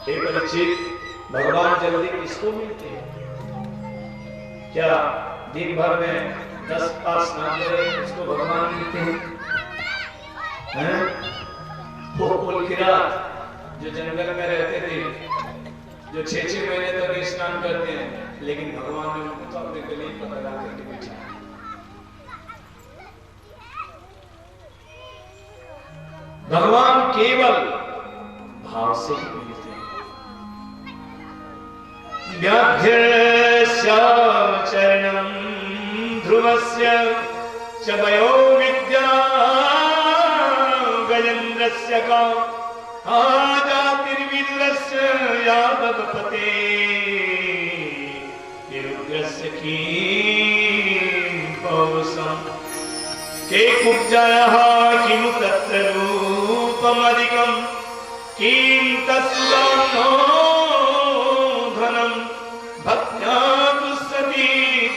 हे परीक्षित, भगवान जल्दी किसको मिलते हैं? क्या दिन भर में 10 बार स्नान करे उसको भगवान मिलते हैं? वो कुलकिरात जो जंगल में रहते थे, जो 6-6 महीने तक स्नान करते हैं, लेकिन भगवान ने उनको अपने गले पर लगा करके बिठाया। भगवान केवल भाव से ही मिलते हैं। व्याघ्रस्य चरणं ध्रुवस्य च वयो विद्या गजेन्द्रस्य का आजातिर्विदुरस्य यादवपते रुद्रस्य किं पौषम् के कुब्जायः किमु तत्र रूपमधिकम् किं तत्सुदानो धनम् भक्त्या तुष्यति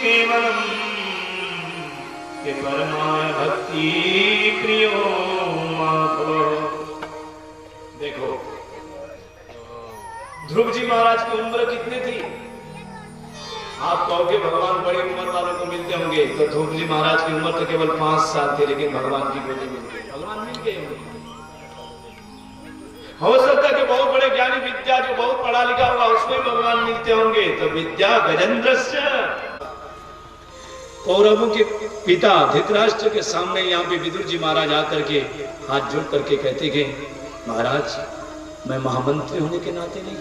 केवलम् के परमाय भक्ति प्रियो माधव। देखो ध्रुव जी महाराज की उम्र कितनी थी? आप कहोगे भगवान बड़ी उम्र वालों को मिलते होंगे, तो ध्रुव जी महाराज की उम्र तो केवल 5 साल थी, लेकिन भगवान की गोदी मिल गई, भगवान मिल गए होंगे। हो सकता है कि बहुत बड़े ज्ञानी विद्या जो बहुत पढ़ा लिखा होगा उसमें भगवान मिलते होंगे। तो विद्या गजेन्द्रस्य, कौरवों के पिता धृतराष्ट्र के सामने यहाँ पे विदुर जी महाराज आकर के हाथ जोड़ करके कहते गए, महाराज मैं महामंत्री होने के नाते नहीं,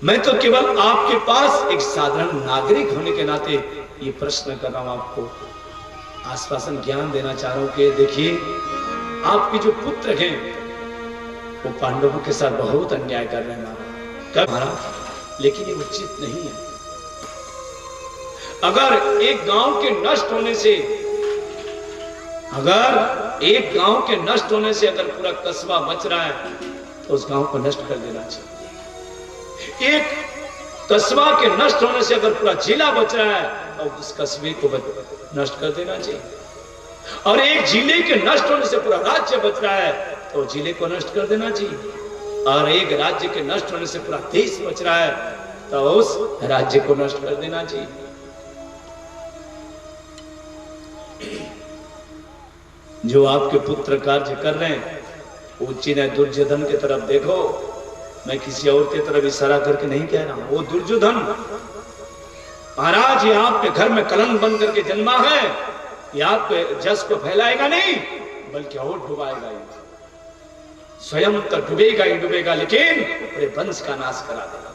मैं तो केवल आपके पास एक साधारण नागरिक होने के नाते ये प्रश्न कर रहा हूं, आपको आश्वासन ज्ञान देना चाह रहा हूं कि देखिए आपके जो पुत्र हैं वो पांडवों के साथ बहुत अन्याय कर रहे हैं महाराज, लेकिन ये उचित नहीं है। अगर एक गांव के नष्ट होने से, अगर पूरा कस्बा बच रहा है तो उस गांव को नष्ट कर देना चाहिए। एक कस्बा के नष्ट होने से अगर पूरा जिला बच रहा है तो उस कस्बे को नष्ट कर देना चाहिए। और एक जिले के नष्ट होने से पूरा राज्य बच रहा है तो जिले को नष्ट कर देना चाहिए। और एक राज्य के नष्ट होने से पूरा देश बच रहा है तो उस राज्य को नष्ट कर देना चाहिए। जो आपके पुत्र कार्य कर रहे हैं, उच्ची ने दुर्योधन की तरफ देखो, मैं किसी और की तरफ इशारा करके नहीं कह रहा हूं, वो दुर्योधन महाराज ये आपके घर में कलंक बन करके जन्मा है, ये आपके जस को फैलाएगा नहीं बल्कि और डुबाएगा। स्वयं तो डूबेगा ही डूबेगा, लेकिन पूरे वंश का नाश करा देगा।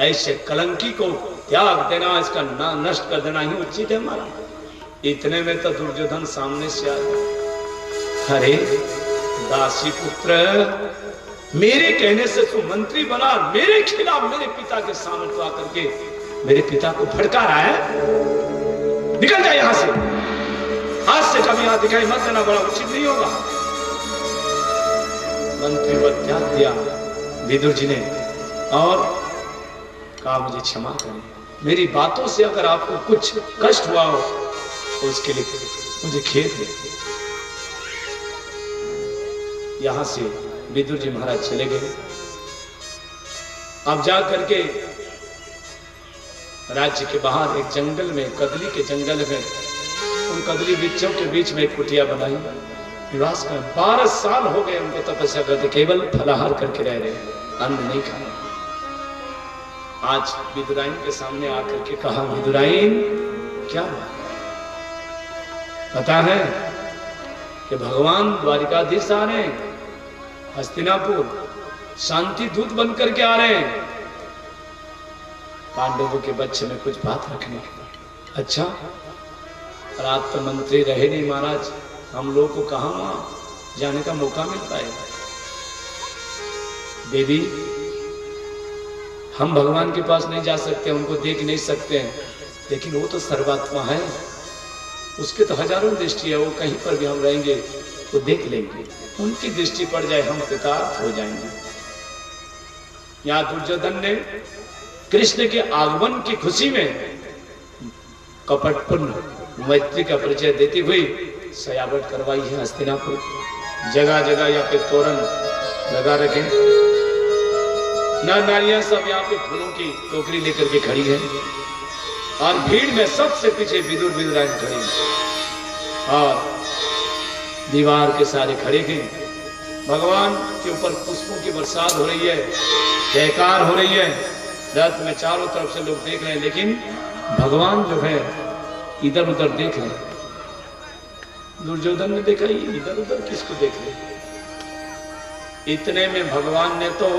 ऐसे कलंकी को त्याग देना, इसका नष्ट कर देना ही उचित है हमारा। इतने में तो दुर्योधन सामने से आ गया, अरे दासी पुत्र, मेरे कहने से तू मंत्री बना, मेरे खिलाफ मेरे पिता के सामने तो आकर के मेरे पिता को भड़का रहा है, निकल जाए यहां से, आज से कभी यहां दिखाई मत देना, बड़ा उचित नहीं होगा। मंत्री पर त्याग दिया विदुर जी ने और कहा मुझे क्षमा करें, मेरी बातों से अगर आपको कुछ कष्ट हुआ हो तो उसके लिए मुझे खेद है। यहां से विदुर जी महाराज चले गए। अब जा करके राज्य के बाहर एक जंगल में, कदली के जंगल में, उन कदली वृक्षों के बीच में एक कुटिया बनाई, निवास कर 12 साल हो गए उनको तपस्या करते, केवल फलाहार करके रह रहे, अन्न नहीं खाना। आज विदुराइन के सामने आकर के कहा, विदुराइन क्या हुआ? पता है कि भगवान द्वारिकाधीश आ रहे हैं, हस्तिनापुर शांति दूत बनकर के आ रहे हैं, पांडवों के बच्चे में कुछ बात रखने की। अच्छा, और आप तो मंत्री रहे नहीं महाराज, हम लोग को कहां वहां जाने का मौका मिल पाएगा? देवी, हम भगवान के पास नहीं जा सकते, उनको देख नहीं सकते हैं, लेकिन वो तो सर्वात्मा है, उसके तो हजारों दृष्टि है, वो कहीं पर भी हम रहेंगे तो देख लेंगे, उनकी दृष्टि पड़ जाए हम कृतार्थ हो जाएंगे। यहाँ दुर्योधन ने कृष्ण के आगमन की खुशी में कपटपूर्ण मैत्री का परिचय देती हुई सजावट करवाई है हस्तिनापुर। जगह जगह यहाँ पे तोरण लगा रखे, नारियां सब यहाँ पे फूलों की टोकरी लेकर के खड़ी है और भीड़ में सबसे पीछे विदुर विदुराइन खड़ी है और दीवार के सारे खड़े हैं। भगवान के ऊपर पुष्पों की बरसात हो रही है, जयकार हो रही है, रथ में चारों तरफ से लोग देख रहे हैं, लेकिन भगवान जो है इधर उधर देख रहे हैं। दुर्योधन ने देखा ये इधर उधर किसको देख रहे। इतने में भगवान ने तो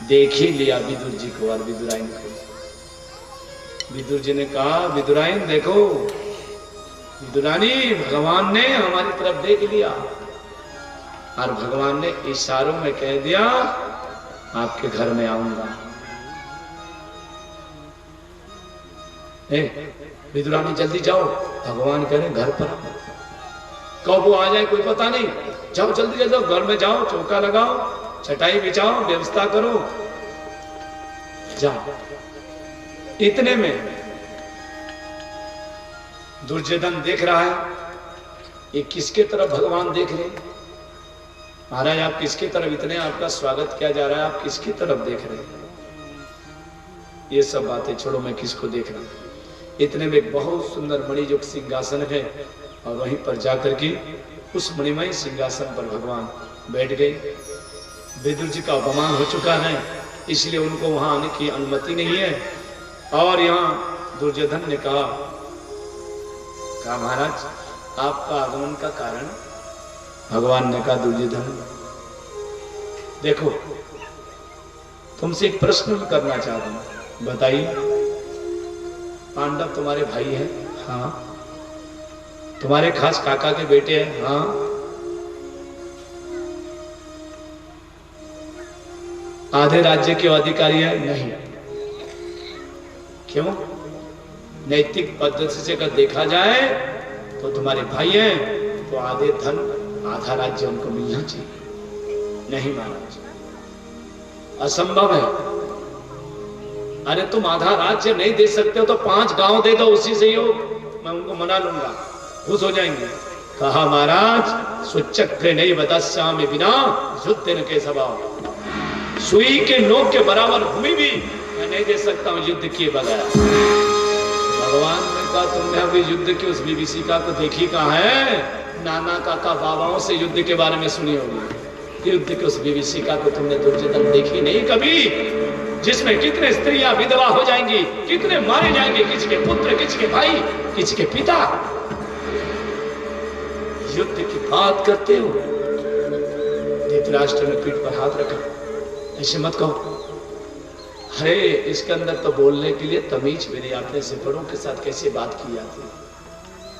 देख ही लिया विदुर जी को और विदुराइन को। विदुर जी ने कहा विदुराइन देखो, विदुरानी भगवान ने हमारी तरफ देख लिया और भगवान ने इशारों में कह दिया आपके घर में आऊंगा। विदुरानी जल्दी जाओ, भगवान कह रहे घर पर। कब वो आ जाए कोई पता नहीं, जाओ जल्दी जल्दी घर में जाओ, चौका लगाओ, चटाई बिछाओ, व्यवस्था करो, जाओ। इतने में दुर्योधन देख रहा है ये किसके तरफ भगवान देख रहे। महाराज आप किसकी तरफ, इतने आपका स्वागत किया जा रहा है, आप किसकी तरफ देख रहे हैं। ये सब बातें छोड़ो, मैं किसको देख रहा हूं। इतने में एक बहुत सुंदर मणियुक्त सिंहासन है और वहीं पर जाकर के उस मणिमय सिंहासन पर भगवान बैठ गए। विदुर जी का अपमान हो चुका है, इसलिए उनको वहां आने की अनुमति नहीं है। और यहाँ दुर्योधन ने कहा महाराज आपका आगमन का कारण। भगवान ने कहा दुर्योधन देखो तुमसे एक प्रश्न करना चाहता हूं, बताइए। पांडव तुम्हारे भाई हैं? हाँ। तुम्हारे खास काका के बेटे हैं? हाँ। आधे राज्य के अधिकारी हैं? नहीं। क्यों? नैतिक पद्धति से अगर देखा जाए तो तुम्हारे भाई हैं तो आधे धन आधा राज्य उनको मिलना चाहिए। नहीं महाराज, असंभव है। अरे तुम आधा राज्य नहीं दे सकते हो तो 5 गांव दे दो, उसी से ही मैं उनको मना लूंगा, खुश हो जाएंगे। कहा महाराज सुचक्र नहीं बदस्यामि बिना युद्ध के स्वभाव, सुई के नोक के बराबर भूमि भी मैं नहीं दे सकता हूं युद्ध किए बगैर। भगवान ने कहा तुमने अभी युद्ध की उस विभीषिका को देखी कहाँ है? नाना काका बाबाओं से युद्ध के बारे में सुनी होगी, युद्ध की उस विभीषिका को तुमने दुर्योधन देखी नहीं कभी, जिसमें कितने स्त्रियां विधवा हो जाएंगी, कितने मारे जाएंगे, किसके पुत्र, किसके भाई, किसके पिता। युद्ध की बात करते हो। धृतराष्ट्र ने पीठ पर हाथ रखा, ऐसे मत कहो। अरे इसके अंदर तो बोलने के लिए तमीज भी नहीं, अपने से बड़ों के साथ कैसे बात की जाती है।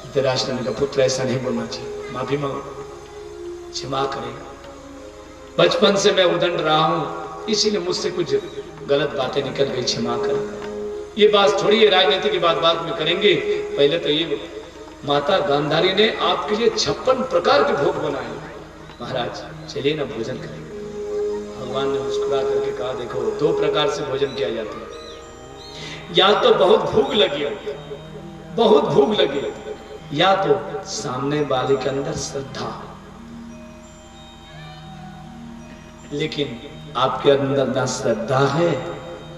धृतराष्ट्र ने कहा पुत्र ऐसा नहीं बोलना चाहिए, माफी मांगो, क्षमा करें। बचपन से मैं उदंड रहा हूं, इसीलिए मुझसे कुछ गलत बातें निकल गई, क्षमा कर। ये बात छोड़िए, राजनीति की बात बाद में करेंगे। पहले तो ये माता गांधारी ने आपके लिए 56 प्रकार के भोग बनाए। महाराज चलिए ना भोजन करें। भगवान ने मुस्कुरा करके कहा देखो 2 प्रकार से भोजन किया जाता है, या तो बहुत भूख लगी हो, बहुत भूख लगी, या तो सामने वाले के अंदर श्रद्धा। लेकिन आपके अंदर ना श्रद्धा है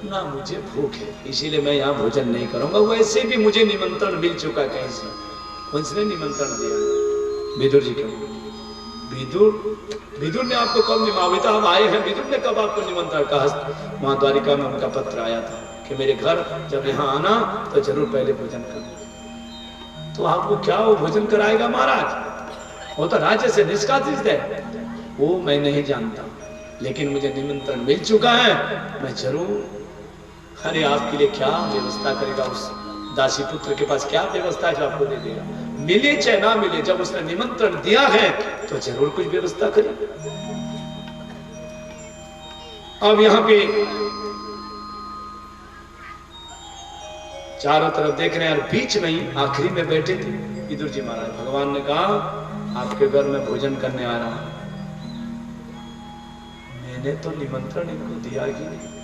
ना मुझे भूख है, इसीलिए मैं यहाँ भोजन नहीं करूंगा। वैसे भी मुझे निमंत्रण मिल चुका कहीं से। किसने निमंत्रण दिया? विदुर जी को। विदुर ने आपको कब निमाविता हम आए हैं, विदुर ने कब आपको निमंत्रण कहा? वहां द्वारिका में उनका पत्र आया था कि मेरे घर जब यहाँ आना तो जरूर पहले भोजन करना। तो आपको क्या वो भोजन कराएगा महाराज? वो तो राज्य से निष्कासित है, वो मैं नहीं जानता, लेकिन मुझे निमंत्रण मिल चुका है, मैं जरूर। अरे आपके लिए क्या व्यवस्था करेगा? उस दासी पुत्र के पास क्या व्यवस्था है जो आपको दे देगा? मिले चाहे ना मिले, जब उसने निमंत्रण दिया है तो जरूर कुछ व्यवस्था करेगा। अब यहां पे चारों तरफ देख रहे हैं और बीच में ही आखिरी में बैठे थे विदुर जी महाराज। भगवान ने कहा आपके घर में भोजन करने आ रहा हूं। मैंने तो निमंत्रण इनको दिया ही नहीं,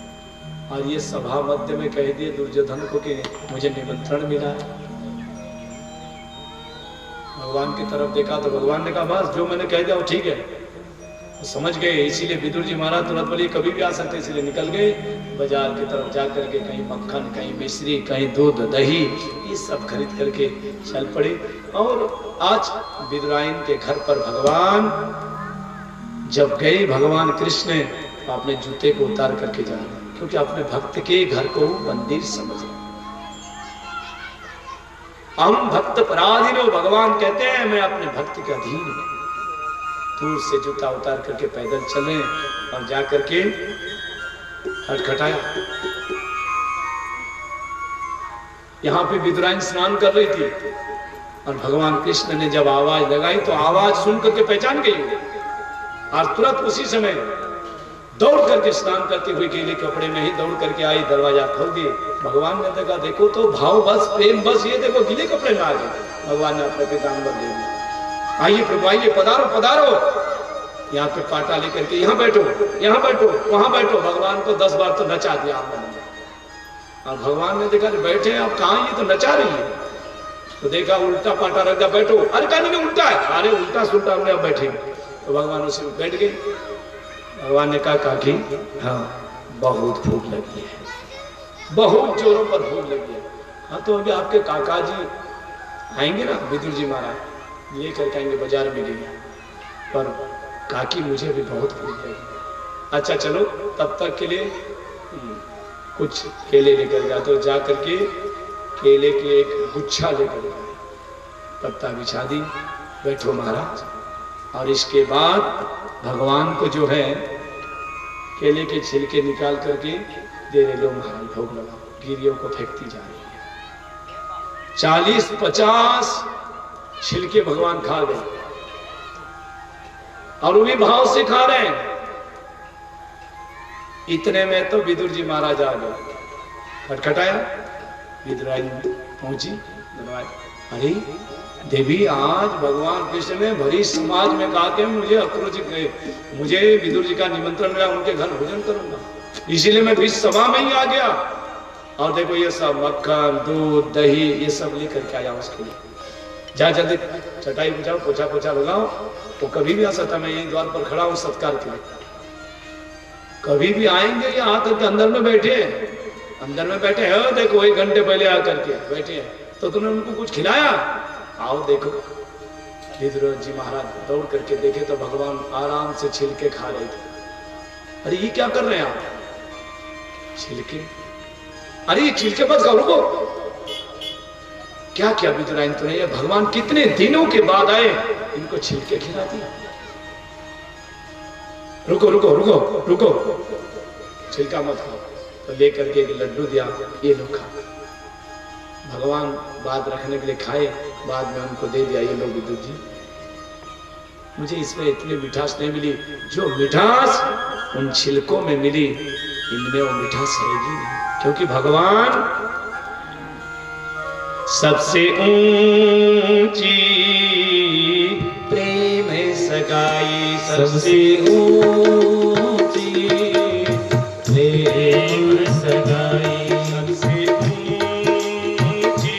और ये सभा मध्य में कह दिए दुर्योधन को कि मुझे निमंत्रण मिला है। भगवान की तरफ देखा तो भगवान ने कहा बस जो मैंने कह दिया वो ठीक है, तो समझ गए। इसीलिए विदुर जी महाराज तुरंत बोले कभी भी आ सकते, इसलिए निकल गए बाजार की तरफ जा करके कहीं मक्खन, कहीं मिश्री, कहीं दूध, दही, ये सब खरीद करके चल पड़े। और आज विदुरायन के घर पर भगवान जब गए, भगवान कृष्ण अपने जूते को उतार करके जा रहे, क्योंकि अपने भक्त के घर को मंदिर समझ रहे। हम भक्त पराधीन हो, भगवान कहते हैं मैं अपने भक्त के अधीन हूं। दूर से जूता उतार करके पैदल चले और जाकर के खटखटाया। यहां पे विदुरायन स्नान कर रही थी और भगवान कृष्ण ने जब आवाज लगाई तो आवाज सुन करके पहचान गई और तुरंत उसी समय दौड़ करके स्नान करते हुए गीले कपड़े में ही दौड़ करके आई, दरवाजा खोल दिए। भगवान ने देखा, देखो तो भाव बस, प्रेम बस, ये देखो गीले कपड़े में आ गए। भगवान ने अपने पीताम्बर दे दिया, आइए प्रभु आइए, पधारो पधारो, यहाँ पे पाटा लेकर के यहाँ बैठो, यहाँ बैठो, वहां बैठो। भगवान को 10 बार तो नचा दिया आपने। और भगवान ने देखा बैठे आप कहाँ, ये तो नचा रही है। तो देखा उल्टा पाटा रख दिया, बैठो। अरे कहा नहीं उल्टा है, अरे उल्टा सुल्टा हमने अब बैठेंगे। तो भगवान उसी में बैठ गए। भगवान ने कहा काकी हाँ बहुत भूख लगी है, बहुत जोरों पर भूख लगी है। हाँ तो अभी आपके काका जी आएंगे ना, विदुर जी महाराज लेकर के आएंगे, बाजार में गए। पर काकी मुझे भी बहुत भूख लगी। अच्छा चलो तब तक के लिए कुछ केले लेकर गया। तो जा करके केले के एक गुच्छा लेकर गए, पत्ता बिछा दी, बैठो महाराज। और इसके बाद भगवान को जो है केले के छिलके निकाल करके दे रहे, लो महाराज भोग लगाओ। गिरियों को फेंकती जा रही है। 40-50 छिलके भगवान खा गए और उन्हीं भाव से खा रहे हैं। इतने में तो विदुर जी महाराज आ गए। खटखटाया, विदुरायन पहुंची, अरे देवी आज भगवान कृष्ण ने भरी समाज में कहा कि मुझे विदुर जी का निमंत्रण मिला, उनके घर भोजन करूंगा, इसीलिए मैं बीच सभा में ही आ गया। और देखो ये सब मक्खन, दूध, दही ये सब लेकर के आया उसके लिए। जा जल्दी चटाई बिछाओ, पोछा पोछा लगाओ। वो कभी भी आ सकता, मैं यही द्वार पर खड़ा हूँ सत्कार के लिए, कभी भी आएंगे या आकर के अंदर में बैठे हैं, अंदर में बैठे हैं। देखो 1 घंटे पहले आकर के बैठे हैं, तो तुमने उनको कुछ खिलाया? आओ देखो। विदुर जी महाराज दौड़ करके देखे तो भगवान आराम से छिलके खा रहे थे। अरे ये क्या कर रहे हैं आप? छिलके? अरे ये छिलके मत खाओ, रुको। क्या क्या विदुरायन तूने, ये भगवान कितने दिनों के बाद आए, इनको छिलके खिला दिए। रुको रुको रुको रुको, छिलका मत खाओ। तो लेकर के एक लड्डू दिया, ये लो खा। भगवान बाद रखने के लिए खाए, बाद में उनको दे दिया, ये लो विदुर जी। मुझे इसमें इतनी मिठास नहीं मिली जो मिठास उन छिलकों में मिली, इनमें वो मिठास रहेगी नहीं। क्योंकि भगवान सबसे ऊंची प्रेम सगाई, सबसे ऊंची प्रेम सगाई, सबसे ऊंची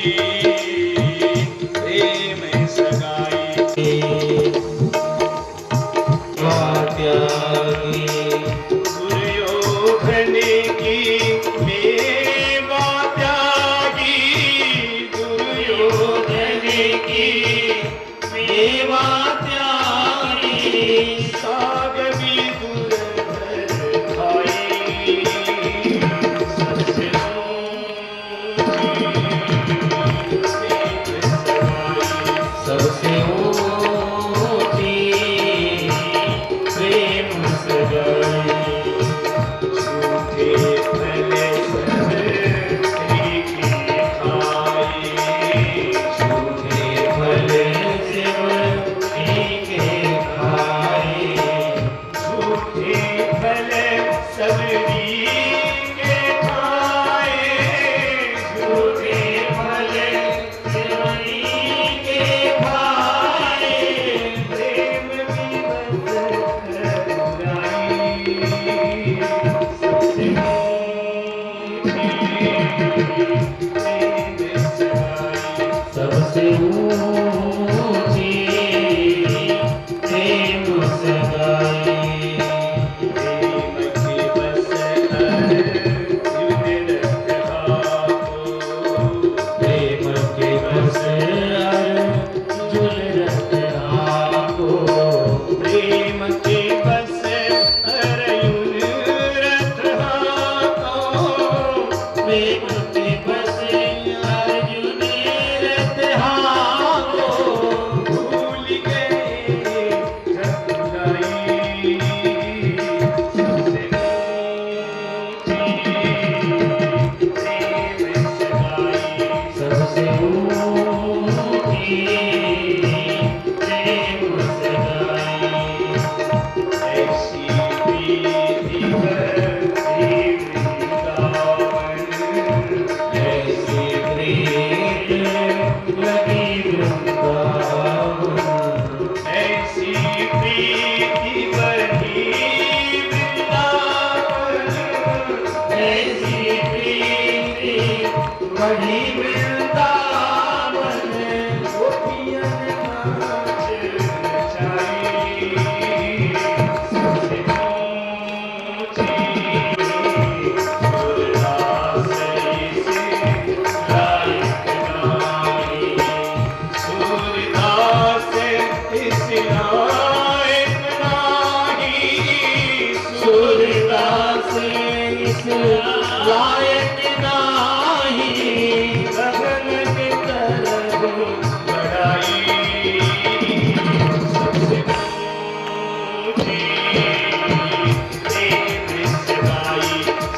प्रेम सगाई। त्यागी दुर्योधन की मेवा त्यागी, दुर्योधन की मेवा त्यागी, साग भी दुर्धर खाई, सबसे सबसे खाए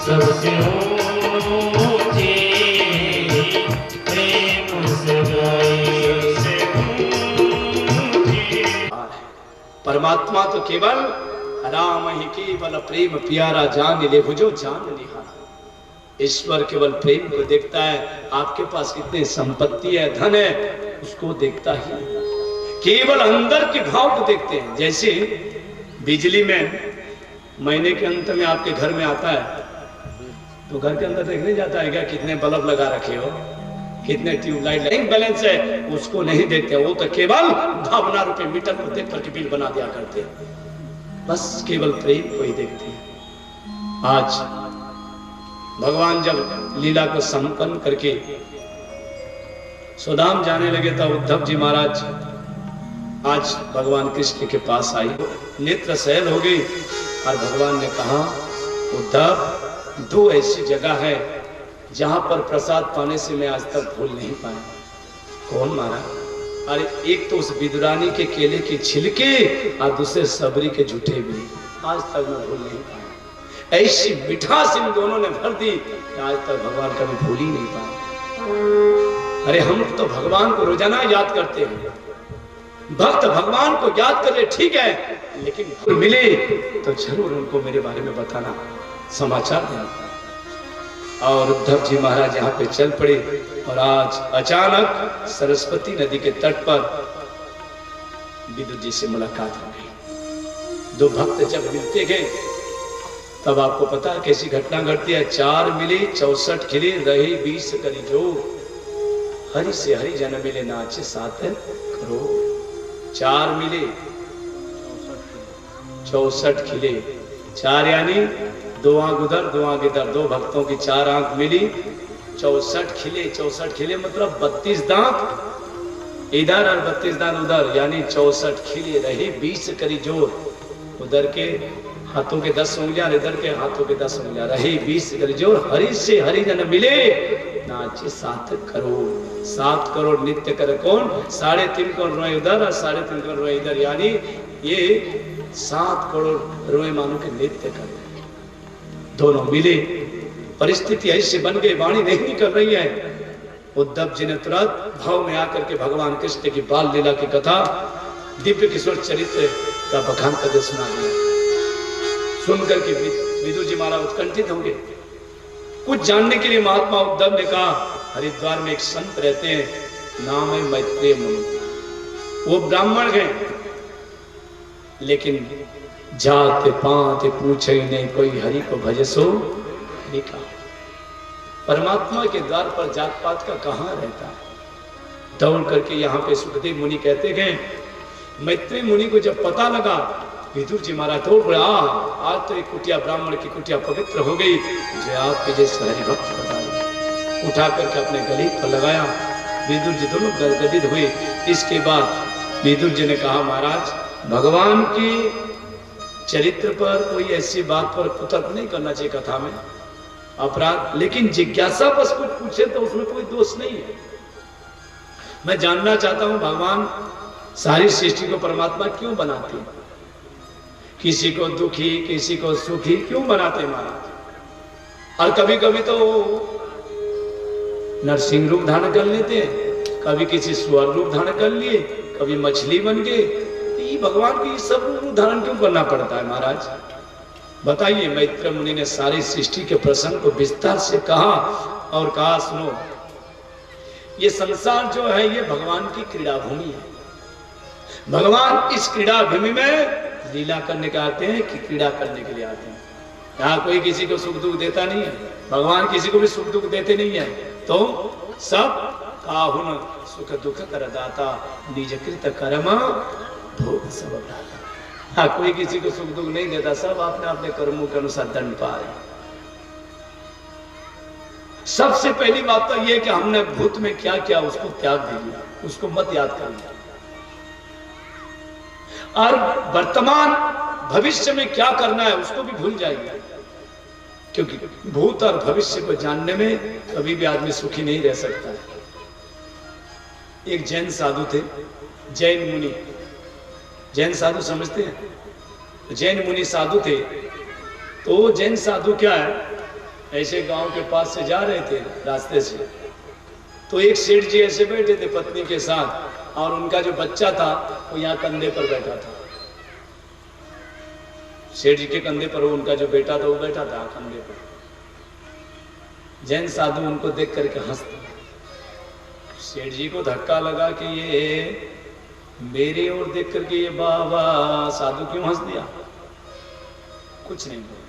सबसे ऊंची प्रेम से परमात्मा तो केवल राम ही केवल प्रेम प्यारा जान ले जो जान निहारा। ईश्वर केवल प्रेम को देखता है। आपके पास कितनी संपत्ति है, धन है, उसको देखता ही, केवल अंदर के भाव को देखते हैं। जैसे बिजली में महीने के अंत में आपके घर में आता है तो घर के अंदर देखने जाता है क्या कितने बल्ब लगा रखे हो, कितने ट्यूबलाइट, बैंक बैलेंस है, उसको नहीं देखते। वो तो केवल भावना रुपए मीटर को देख करके बिल बना दिया करते हैं। बस केवल प्रेम को ही देखते हैं। आज भगवान जब लीला को संपन्न करके सुदाम जाने लगे तब उद्धव जी महाराज आज भगवान कृष्ण के पास आई, नेत्र शैल हो गई और भगवान ने कहा, उद्धव दो ऐसी जगह है जहां पर प्रसाद पाने से मैं आज तक भूल नहीं पाया। कौन मारा? अरे एक तो उस विदुरानी के केले के छिलके और दूसरे सबरी के झूठे भी, आज तक मैं भूल नहीं पाया। ऐसी मिठास इन दोनों ने भर दी कि आज तक भगवान कभी भूल ही नहीं पाया। अरे हम तो भगवान को रोजाना याद करते हैं, भक्त भगवान को याद कर ले ठीक है, लेकिन मिले तो जरूर उनको मेरे बारे में बताना, समाचार देना। और उद्धव जी महाराज यहाँ पे चल पड़े और आज अचानक सरस्वती नदी के तट पर विदुर जी से मुलाकात हो गई। दो भक्त जब मिलते गए तब आपको पता है कैसी घटना घटती है। 4 मिले 64 खिले रहे 20 करी जो, हरि से हरि जन मिले नाचे 7 करोड़। 4 मिले 64 खिले, 4 यानी 2 आंख उधर 2 आंख इधर, 2 भक्तों की 4 आंख मिली, 64 खिले। 64 खिले मतलब 32 दांत इधर और 32 दांत उधर, यानी 64 खिले रहे 20 करी जोर। उधर के हाथों के 10 उंगलियां, इधर के हाथों के 10 उंगलियां, रहे 20 करी जोर। हरि से हरि जन मिले नाचे 7 करोड़। 7 करोड़ नित्य कर कौन? 3.5 करोड़ रोए उधर और 3.5 करोड़ रोए इधर, यानी ये 7 करोड़ रोए मानो के नित्य कर। दोनों मिले, परिस्थिति ऐसी बन गई, वाणी नहीं निकल रही है। उद्धव जी ने तुरंत भाव में आकर के भगवान कृष्ण की बाल लीला की कथा, दिव्य किशोर चरित्र का बखान करके सुना दिया। सुनकर के विदुर जी महाराज उत्कंठित होंगे। कुछ जानने के लिए महात्मा उद्धव ने कहा, हरिद्वार में एक संत रहते हैं, नाम है मैत्रेय मुनि। वो ब्राह्मण गए, लेकिन जाते पाते पूछे नहीं कोई हरि को भजसो हरि का। परमात्मा के द्वार पर जात पात का कहां रहता है। दौड़ करके यहाँ पे सुखदेव मुनि कहते गए। मैत्रेय मुनि को जब पता लगा, विदुर जी महाराज दौड़ पड़े, आज तो एक कुटिया ब्राह्मण की कुटिया पवित्र हो गई, मुझे आपके जैसे हरिभक्त बता। उठा करके अपने गले पर लगाया। विदुर जी दोनों गदगदित हुए। इसके बाद विदुर जी ने कहा, महाराज भगवान की चरित्र पर कोई ऐसी बात पर कुतर्क नहीं करना चाहिए कथा में, अपराध, लेकिन जिज्ञासा बस कुछ पूछे तो उसमें कोई दोष नहीं है। मैं जानना चाहता हूं भगवान सारी सृष्टि को परमात्मा क्यों बनाते हैं, किसी को दुखी किसी को सुखी क्यों बनाते हैं महाराज। और कभी कभी तो नरसिंह रूप धारण कर लेते हैं, कभी किसी स्वर रूप धारण कर लिए, कभी मछली बन गए। भगवान को ये सब रूप धारण क्यों करना पड़ता है महाराज, बताइए। मैत्रेय मुनि ने सारी सृष्टि के प्रसंग को विस्तार से कहा और कहा, सुनो, ये संसार जो है ये भगवान की क्रीड़ा भूमि है। भगवान इस क्रीड़ा भूमि में लीला करने के आते हैं कि क्रीड़ा करने के लिए आते हैं। यहाँ कोई किसी को सुख दुख देता नहीं है, भगवान किसी को भी सुख दुख देते नहीं है। तो सब काहुन सुख दुख कर दाता, निज कृत कर्म भोग सब अपराधा। हाँ, कोई किसी को सुख दुख नहीं देता, सब अपने अपने कर्मों के अनुसार दंड पा रहे। सबसे पहली बात तो यह कि हमने भूत में क्या किया उसको त्याग दीजिए, उसको मत याद करिए। और वर्तमान भविष्य में क्या करना है उसको भी भूल जाइए, क्योंकि भूत और भविष्य को जानने में कभी भी आदमी सुखी नहीं रह सकता है। एक जैन साधु थे, जैन मुनि। जैन साधु समझते हैं, जैन मुनि साधु थे। तो जैन साधु क्या है, ऐसे गांव के पास से जा रहे थे रास्ते से, तो एक सेठ जी ऐसे बैठे थे पत्नी के साथ, और उनका जो बच्चा था वो यहाँ कंधे पर बैठा था। सेठ जी के कंधे पर उनका जो बेटा था वो बैठा था कंधे पर। जैन साधु उनको देख करके हंसते। सेठ जी को धक्का लगा कि ये मेरी ओर देख करके ये बाबा साधु क्यों हंस दिया। कुछ नहीं बोला।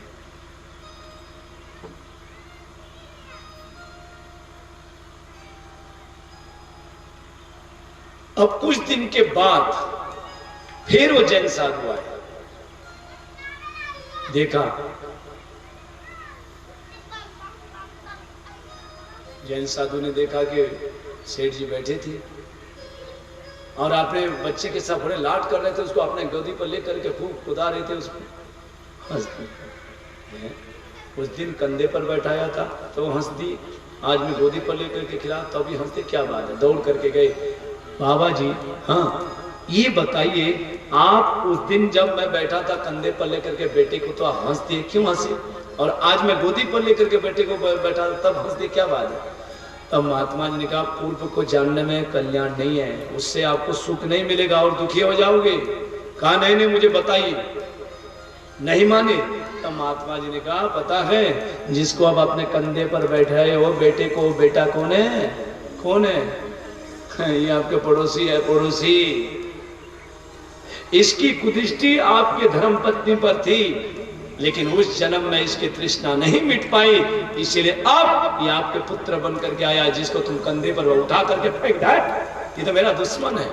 अब कुछ दिन के बाद फिर वो जैन साधु आए, देखा जैन साधु ने देखा कि सेठ जी बैठे थे और अपने बच्चे के साथ बड़े लाड कर रहे थे, उसको अपने गोदी पर लेकर के खूब कुदा रहे थे उसको। हंस उस दिन कंधे पर बैठाया था तो वो हंस दी, आज मैं गोदी पर लेकर के खिला तो भी हंसते। क्या बात है, दौड़ करके गए, बाबा जी हाँ ये बताइए, आप उस दिन जब मैं बैठा था कंधे पर लेकर के बेटे को तो आप हंस दिए, क्यों हंसे? और आज मैं गोदी पर लेकर के बेटे को बैठा तब हंस दिए, क्या बात है? तब महात्मा जी ने कहा, पूर्व को जानने में कल्याण नहीं है, उससे आपको सुख नहीं मिलेगा और दुखी हो जाओगे। कहा नहीं नहीं मुझे बताइए। नहीं माने। तब महात्मा जी ने कहा, पता है जिसको आप अपने कंधे पर बैठाए हो बेटे को, बेटा कौन है? कौन है? ये आपके पड़ोसी है, पड़ोसी। इसकी कुदृष्टि आपके धर्म पत्नी पर थी, लेकिन उस जन्म में इसकी तृष्णा नहीं मिट पाई, इसीलिए अब ये आपके पुत्र बन करके आया, जिसको तुम कंधे पर उठा करके फेंक दे। ये तो मेरा दुश्मन है।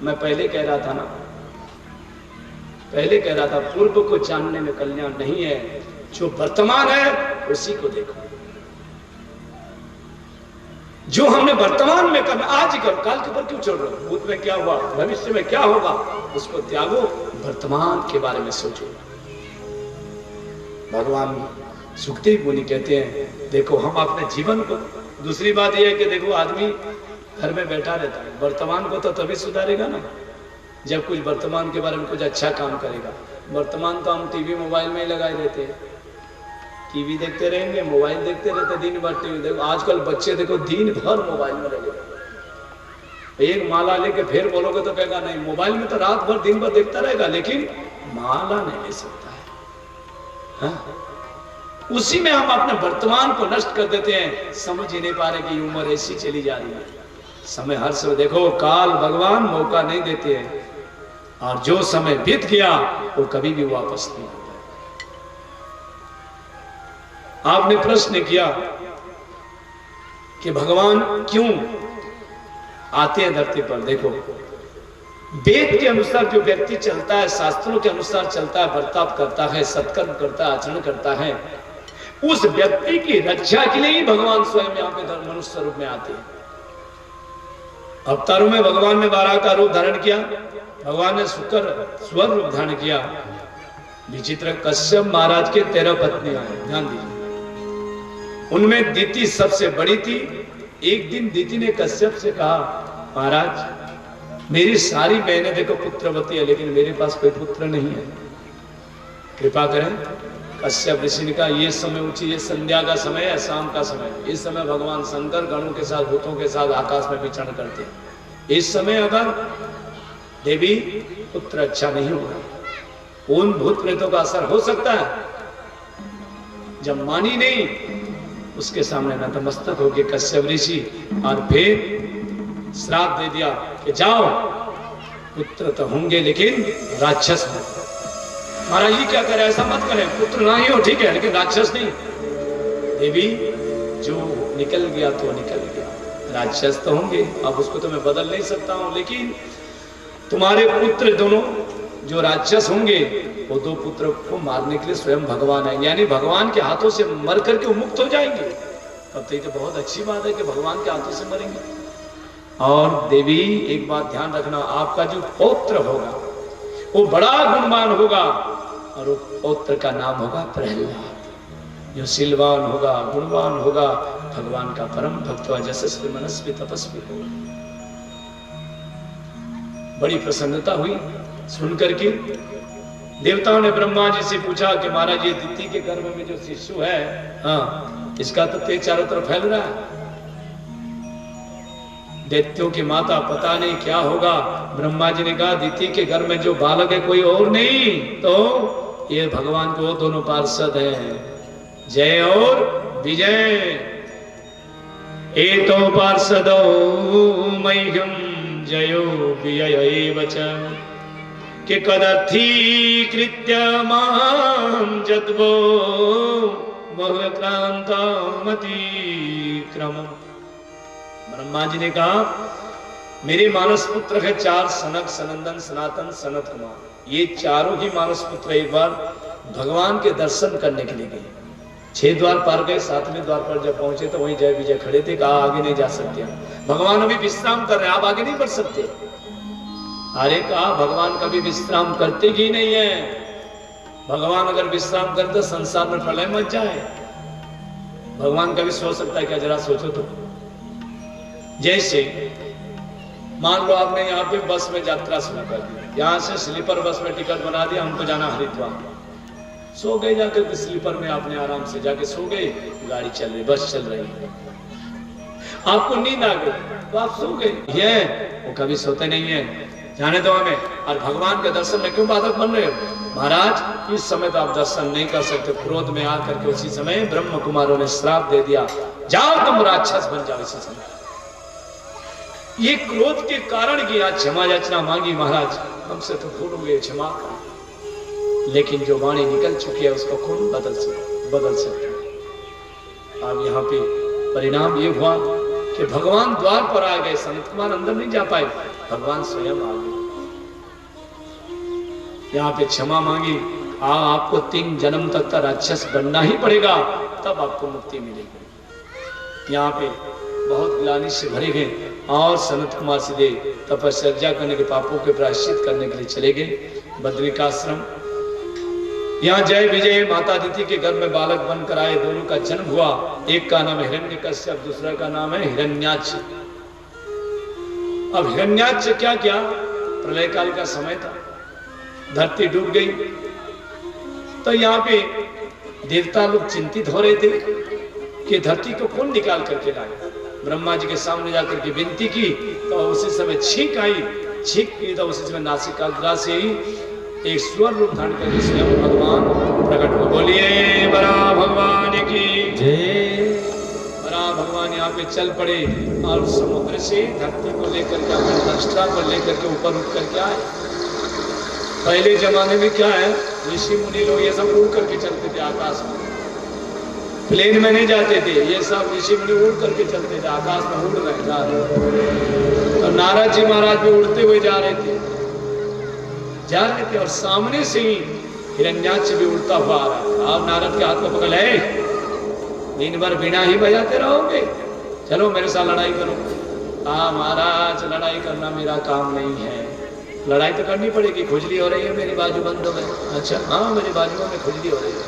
मैं पहले कह रहा था ना, पहले कह रहा था पूर्व को जानने में कल्याण नहीं है, जो वर्तमान है उसी को देखो। जो हमने वर्तमान में करना आज ही करो, काल के ऊपर क्यों छोड़ रहे हो? भूत में क्या हुआ, भविष्य में क्या होगा, उसको त्यागो, वर्तमान के बारे में सोचो। भगवान सुखदेव मुनि कहते हैं, देखो हम अपने जीवन को, दूसरी बात यह है कि देखो आदमी घर में बैठा रहता है, वर्तमान को तो तभी सुधारेगा ना जब कुछ वर्तमान के बारे में कुछ अच्छा काम करेगा। वर्तमान तो हम टीवी मोबाइल में ही लगाए रहते हैं, टीवी देखते रहेंगे, मोबाइल देखते रहते दिन भर। टीवी देखो, आजकल बच्चे देखो दिन भर मोबाइल में लगे। एक माला लेके फिर बोलोगे तो कहेगा नहीं, मोबाइल में तो रात भर दिन भर देखता रहेगा, लेकिन माला नहीं ले सकता है। हाँ? उसी में हम अपने वर्तमान को नष्ट कर देते हैं, समझ ही नहीं पा रहे कि उम्र ऐसी चली जा रही है। समय हर समय देखो, काल भगवान मौका नहीं देते हैं, और जो समय बीत गया वो कभी भी वापस नहीं। आपने प्रश्न किया कि भगवान क्यों आते हैं धरती पर। देखो, वेद के अनुसार जो व्यक्ति चलता है, शास्त्रों के अनुसार चलता है, बर्ताव करता है, सत्कर्म करता है, आचरण करता है, उस व्यक्ति की रक्षा के लिए ही भगवान स्वयं यहाँ पे मनुष्य रूप में आते हैं। अवतारों में भगवान ने 12 का रूप धारण किया, भगवान ने स्वर रूप धारण किया। विचित्र, कश्यप महाराज के 13 पत्नियां हैं, ध्यान दीजिए। उनमें दीति सबसे बड़ी थी। एक दिन दीति ने कश्यप से कहा, महाराज मेरी सारी बहनें देखो पुत्रवती है, लेकिन मेरे पास कोई पुत्र नहीं है, कृपा करें। कश्यप ऋषि ने कहा, ये समय उचित, ये संध्या का समय है, शाम का समय, इस समय भगवान शंकर गणों के साथ, भूतों के साथ आकाश में विचरण करते हैं। इस समय अगर देवी पुत्र अच्छा नहीं होगा, उन भूत प्रेतों का असर हो सकता है। जब मानी नहीं, उसके सामने नतमस्तक हो गए कश्यप ऋषि, और फिर श्राप दे दिया कि जाओ, पुत्र तो होंगे लेकिन राक्षस हो। महाराज जी क्या करे, ऐसा मत करें, पुत्र ना ही हो ठीक है, लेकिन राक्षस नहीं। देवी जो निकल गया तो निकल गया, राक्षस तो होंगे, अब उसको तो मैं बदल नहीं सकता हूं, लेकिन तुम्हारे पुत्र दोनों जो राक्षस होंगे, वो 2 पुत्र को मारने के लिए स्वयं भगवान है, यानी भगवान के हाथों से मर करके वो मुक्त हो जाएंगे। तब तो ये तो बहुत अच्छी बात है कि भगवान के हाथों से मरेंगे। और देवी एक बात ध्यान रखना, आपका जो पौत्र होगा वो बड़ा गुणवान होगा, और वो पौत्र का नाम होगा प्रहलाद, जो सिलवान होगा, गुणवान होगा, भगवान का परम भक्त, यशस्वी मनस्वी तपस्वी होगा। बड़ी प्रसन्नता हुई। सुन करके देवताओं ने ब्रह्मा जी से पूछा कि महाराज ये दिति के गर्भ में जो शिशु है, हाँ, इसका तो तेज चारों तरफ फैल रहा है। दैत्यों की माता पता नहीं क्या होगा। ब्रह्मा जी ने कहा दिति के घर में जो बालक है कोई और नहीं, तो ये भगवान को दोनों पार्षद हैं, जय और विजय। एतो पार्षदो मह्यम जयो व्यय च के कदर्थी कृत्य मां जद्वो बहुक्रांतमति क्रम। ब्रह्मा जी ने कहा मेरे मानस पुत्र है 4 सनक, सनंदन, सनातन, सनत कुमार। ये चारों ही मानस पुत्र एक बार भगवान के दर्शन करने के लिए गए। 6 द्वार पार गए, 7वें द्वार पर जब पहुंचे तो वहीं जय विजय खड़े थे। कहा आगे नहीं जा सकते, भगवान अभी विश्राम कर रहे हैं, आप आगे नहीं बढ़ सकते। अरे कहा भगवान कभी विश्राम करते ही नहीं है। भगवान अगर विश्राम करते तो संसार में प्रलय मच जाए। भगवान कभी सो सकता है क्या? जरा सोचो तो। जैसे मान लो आपने यहाँ पे बस में यात्रा शुरू कर दी, यहाँ से स्लीपर बस में टिकट बना दिया, हमको जाना हरिद्वार। सो गए जाकर के स्लीपर में, आपने आराम से जाके सो गए, गाड़ी चल रही, बस चल रही है, आपको नींद आ गई तो आप सो गए। ये वो कभी सोते नहीं है, जाने दो हमें। और भगवान के दर्शन में क्यों बाधक बन रहे हो? महाराज इस समय तो आप दर्शन नहीं कर सकते। क्रोध में आकर के उसी समय ब्रह्म कुमारों ने श्राप दे दिया, जाओ तुम राक्षस बन जाओ इसी समय। ये क्रोध के कारण की आज क्षमा याचना मांगी, महाराज हमसे तो भूल हो गए, क्षमा कर। लेकिन जो वाणी निकल चुकी है उसको कौन बदल सकता है। अब यहाँ पे परिणाम ये हुआ कि भगवान द्वार पर आ गए, सनत कुमार अंदर नहीं जा पाए, भगवान स्वयं आ गए। यहाँ पे क्षमा मांगी, आपको 3 जन्म तक का राक्षस बनना ही पड़ेगा, तब आपको मुक्ति मिलेगी। यहाँ पे बहुत ग्लानि से भरे गए और सनत कुमार सीधे तपस्या करने के पापों के प्रायश्चित करने के लिए चले गए बद्रिकाश्रम। यहाँ जय विजय माता दिति के घर में बालक बनकर आए, दोनों का जन्म हुआ। एक का नाम है हिरण्यकश्यप, दूसरा का नाम है हिरण्याक्ष। अब हिरण्याक्ष क्या क्या, प्रलय काल का समय था, धरती डूब गई। तो यहाँ पे देवता लोग चिंतित हो रहे थे कि धरती को कौन निकाल करके लाए। ब्रह्मा जी के सामने जाकर के विनती की तो उसी समय छींक आई, छींक की तो उसी समय नासिकाग्रा से ही एक स्वर रूप धारण करके स्वयं भगवान प्रकट हो। बोलिए बड़ा भगवान की जय। बड़ा भगवान यहाँ पे चल पड़े और समुद्र से धरती को लेकर के अपने दृष्टा को लेकर के ऊपर उठ करके आए। पहले जमाने में क्या है, ऋषि मुनि लोग ये सब उड़ करके चलते थे आकाश में, प्लेन में नहीं जाते थे। ये सब ऋषि मुनि उड़ करके चलते थे, आकाश में उड़ रहे जा रहे। और नारद जी महाराज भी उड़ते हुए जा रहे थे और सामने से ही हिरण्याक्ष भी उड़ता हुआ आ रहा था। आप नारद के हाथ को पकड़ ले, दिन भर बिना ही बजाते रहोगे, चलो मेरे साथ लड़ाई करो। महाराज लड़ाई करना मेरा काम नहीं है। लड़ाई तो करनी पड़ेगी, खुजली हो रही है मेरी बाजू बंद हो गई। अच्छा हाँ, मेरी बाजुओं में खुजली हो रही है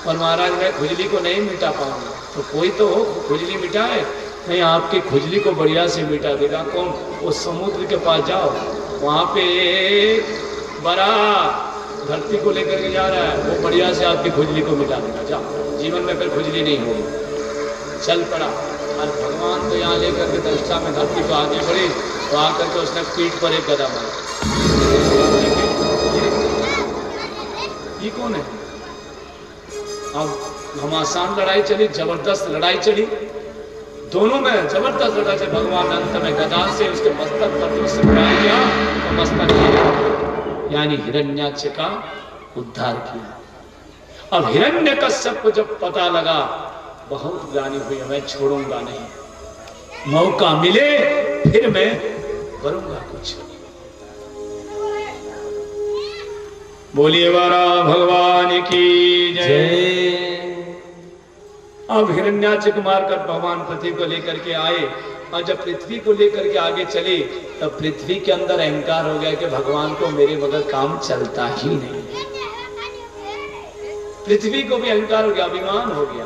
और महाराज मैं खुजली को नहीं मिटा पाऊंगा। तो कोई तो हो खुजली मिटाए। नहीं, आपकी खुजली को बढ़िया से मिटा देगा। कौन? वो समुद्र के पास जाओ, वहां पे बड़ा धरती को लेकर के जा रहा है, वो बढ़िया से आपकी खुजली को मिटा देगा। जाओ, जीवन में फिर खुजली नहीं होगी। चल पड़ा और भगवान तो यहाँ लेकर के दृष्टा में धरती को आगे बढ़ी तो आकर के उसने पीठ पर एक गदा मारा। ये कौन है? अब घमासान लड़ाई चली, जबरदस्त लड़ाई चली, दोनों में जबरदस्त लड़ाई चली। भगवान अंत में गदा से उसके मस्तक पर उससे प्रहार किया तो मस्तक यानी हिरण्याक्ष का उद्धार किया। अब हिरण्यकश्यप को जब पता लगा, बहुत ग्लानि हुई, मैं छोड़ूंगा नहीं, मौका मिले फिर मैं करूंगा कुछ। बोलिए वारा भगवान की जय। अब हिरण्याक्ष को मारकर भगवान पृथ्वी को लेकर के आए और जब पृथ्वी को लेकर के आगे चले तब पृथ्वी के अंदर अहंकार हो गया कि भगवान को मेरे बगैर काम चलता ही नहीं। पृथ्वी को भी अहंकार हो गया, अभिमान हो गया।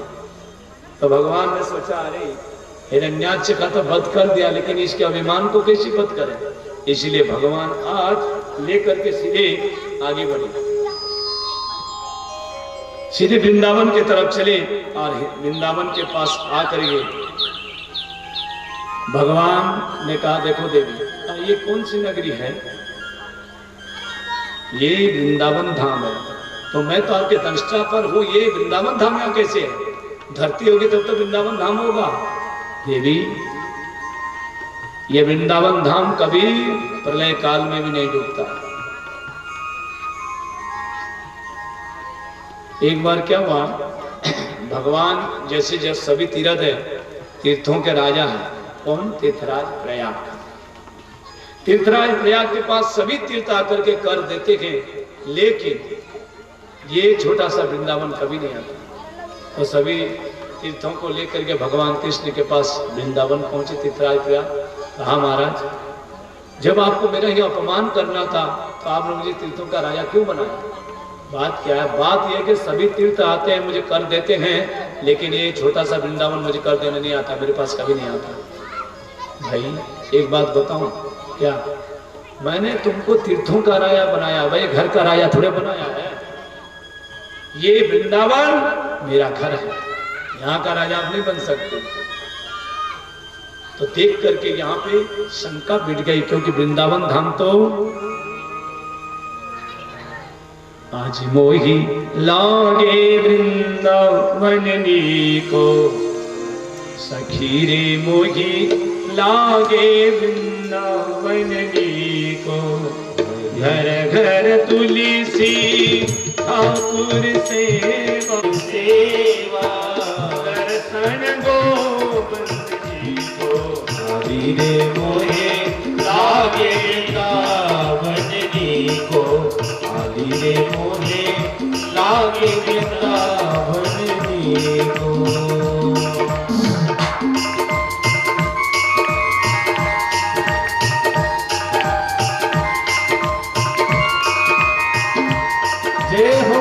तो भगवान ने सोचा अरे हिरण्याक्ष का तो वध कर दिया, लेकिन इसके अभिमान को कैसे वध करें। इसलिए भगवान आज लेकर के सीधे आगे बढ़े, सीधे वृंदावन की तरफ चले और वृंदावन के पास आकर के भगवान ने कहा, देखो देवी, ये कौन सी नगरी है? ये वृंदावन धाम है। तो मैं तो आपके दंष्टा पर हूं, ये वृंदावन धाम यहाँ कैसे है? धरती होगी तब तो वृंदावन धाम होगा। देवी, ये वृंदावन धाम कभी प्रलय काल में भी नहीं डूबता। एक बार क्या हुआ, भगवान जैसे जैसे सभी तीर्थ है, तीर्थों के राजा हैं। कौन? तीर्थराज प्रयाग। तीर्थराज प्रयाग के पास सभी तीर्थ आकर के कर देते हैं, लेकिन ये छोटा सा वृंदावन कभी नहीं आता। तो सभी तीर्थों को लेकर के भगवान कृष्ण के पास वृंदावन पहुंचे तीर्थराज प्रयाग। कहा, महाराज, जब आपको मेरा ही अपमान करना था तो आपने मुझे तीर्थों का राजा क्यों बनाया? बात क्या है? बात यह है कि सभी तीर्थ आते हैं, मुझे कर देते हैं, लेकिन ये छोटा सा वृंदावन मुझे कर देने नहीं आता, मेरे पास कभी नहीं आता। भाई एक बात बताऊं क्या? मैंने तुमको तीर्थों का राजा बनाया, भाई घर का राजा थोड़े बनाया है। ये वृंदावन मेरा घर है, यहाँ का राजा आप नहीं बन सकते। तो देख करके यहाँ पे शंका मिट गई, क्योंकि वृंदावन धाम तो आज मोही लागे वृंदावन को, सखी रे मोही लागे वृंदावन को, घर घर तुलसी ठाकुर सेवा दर्शन गोविंद जी को, हरि रे मोहे लागे वृंदावन को, हरि रे मोहे लागे वृंदावन को। जय हो।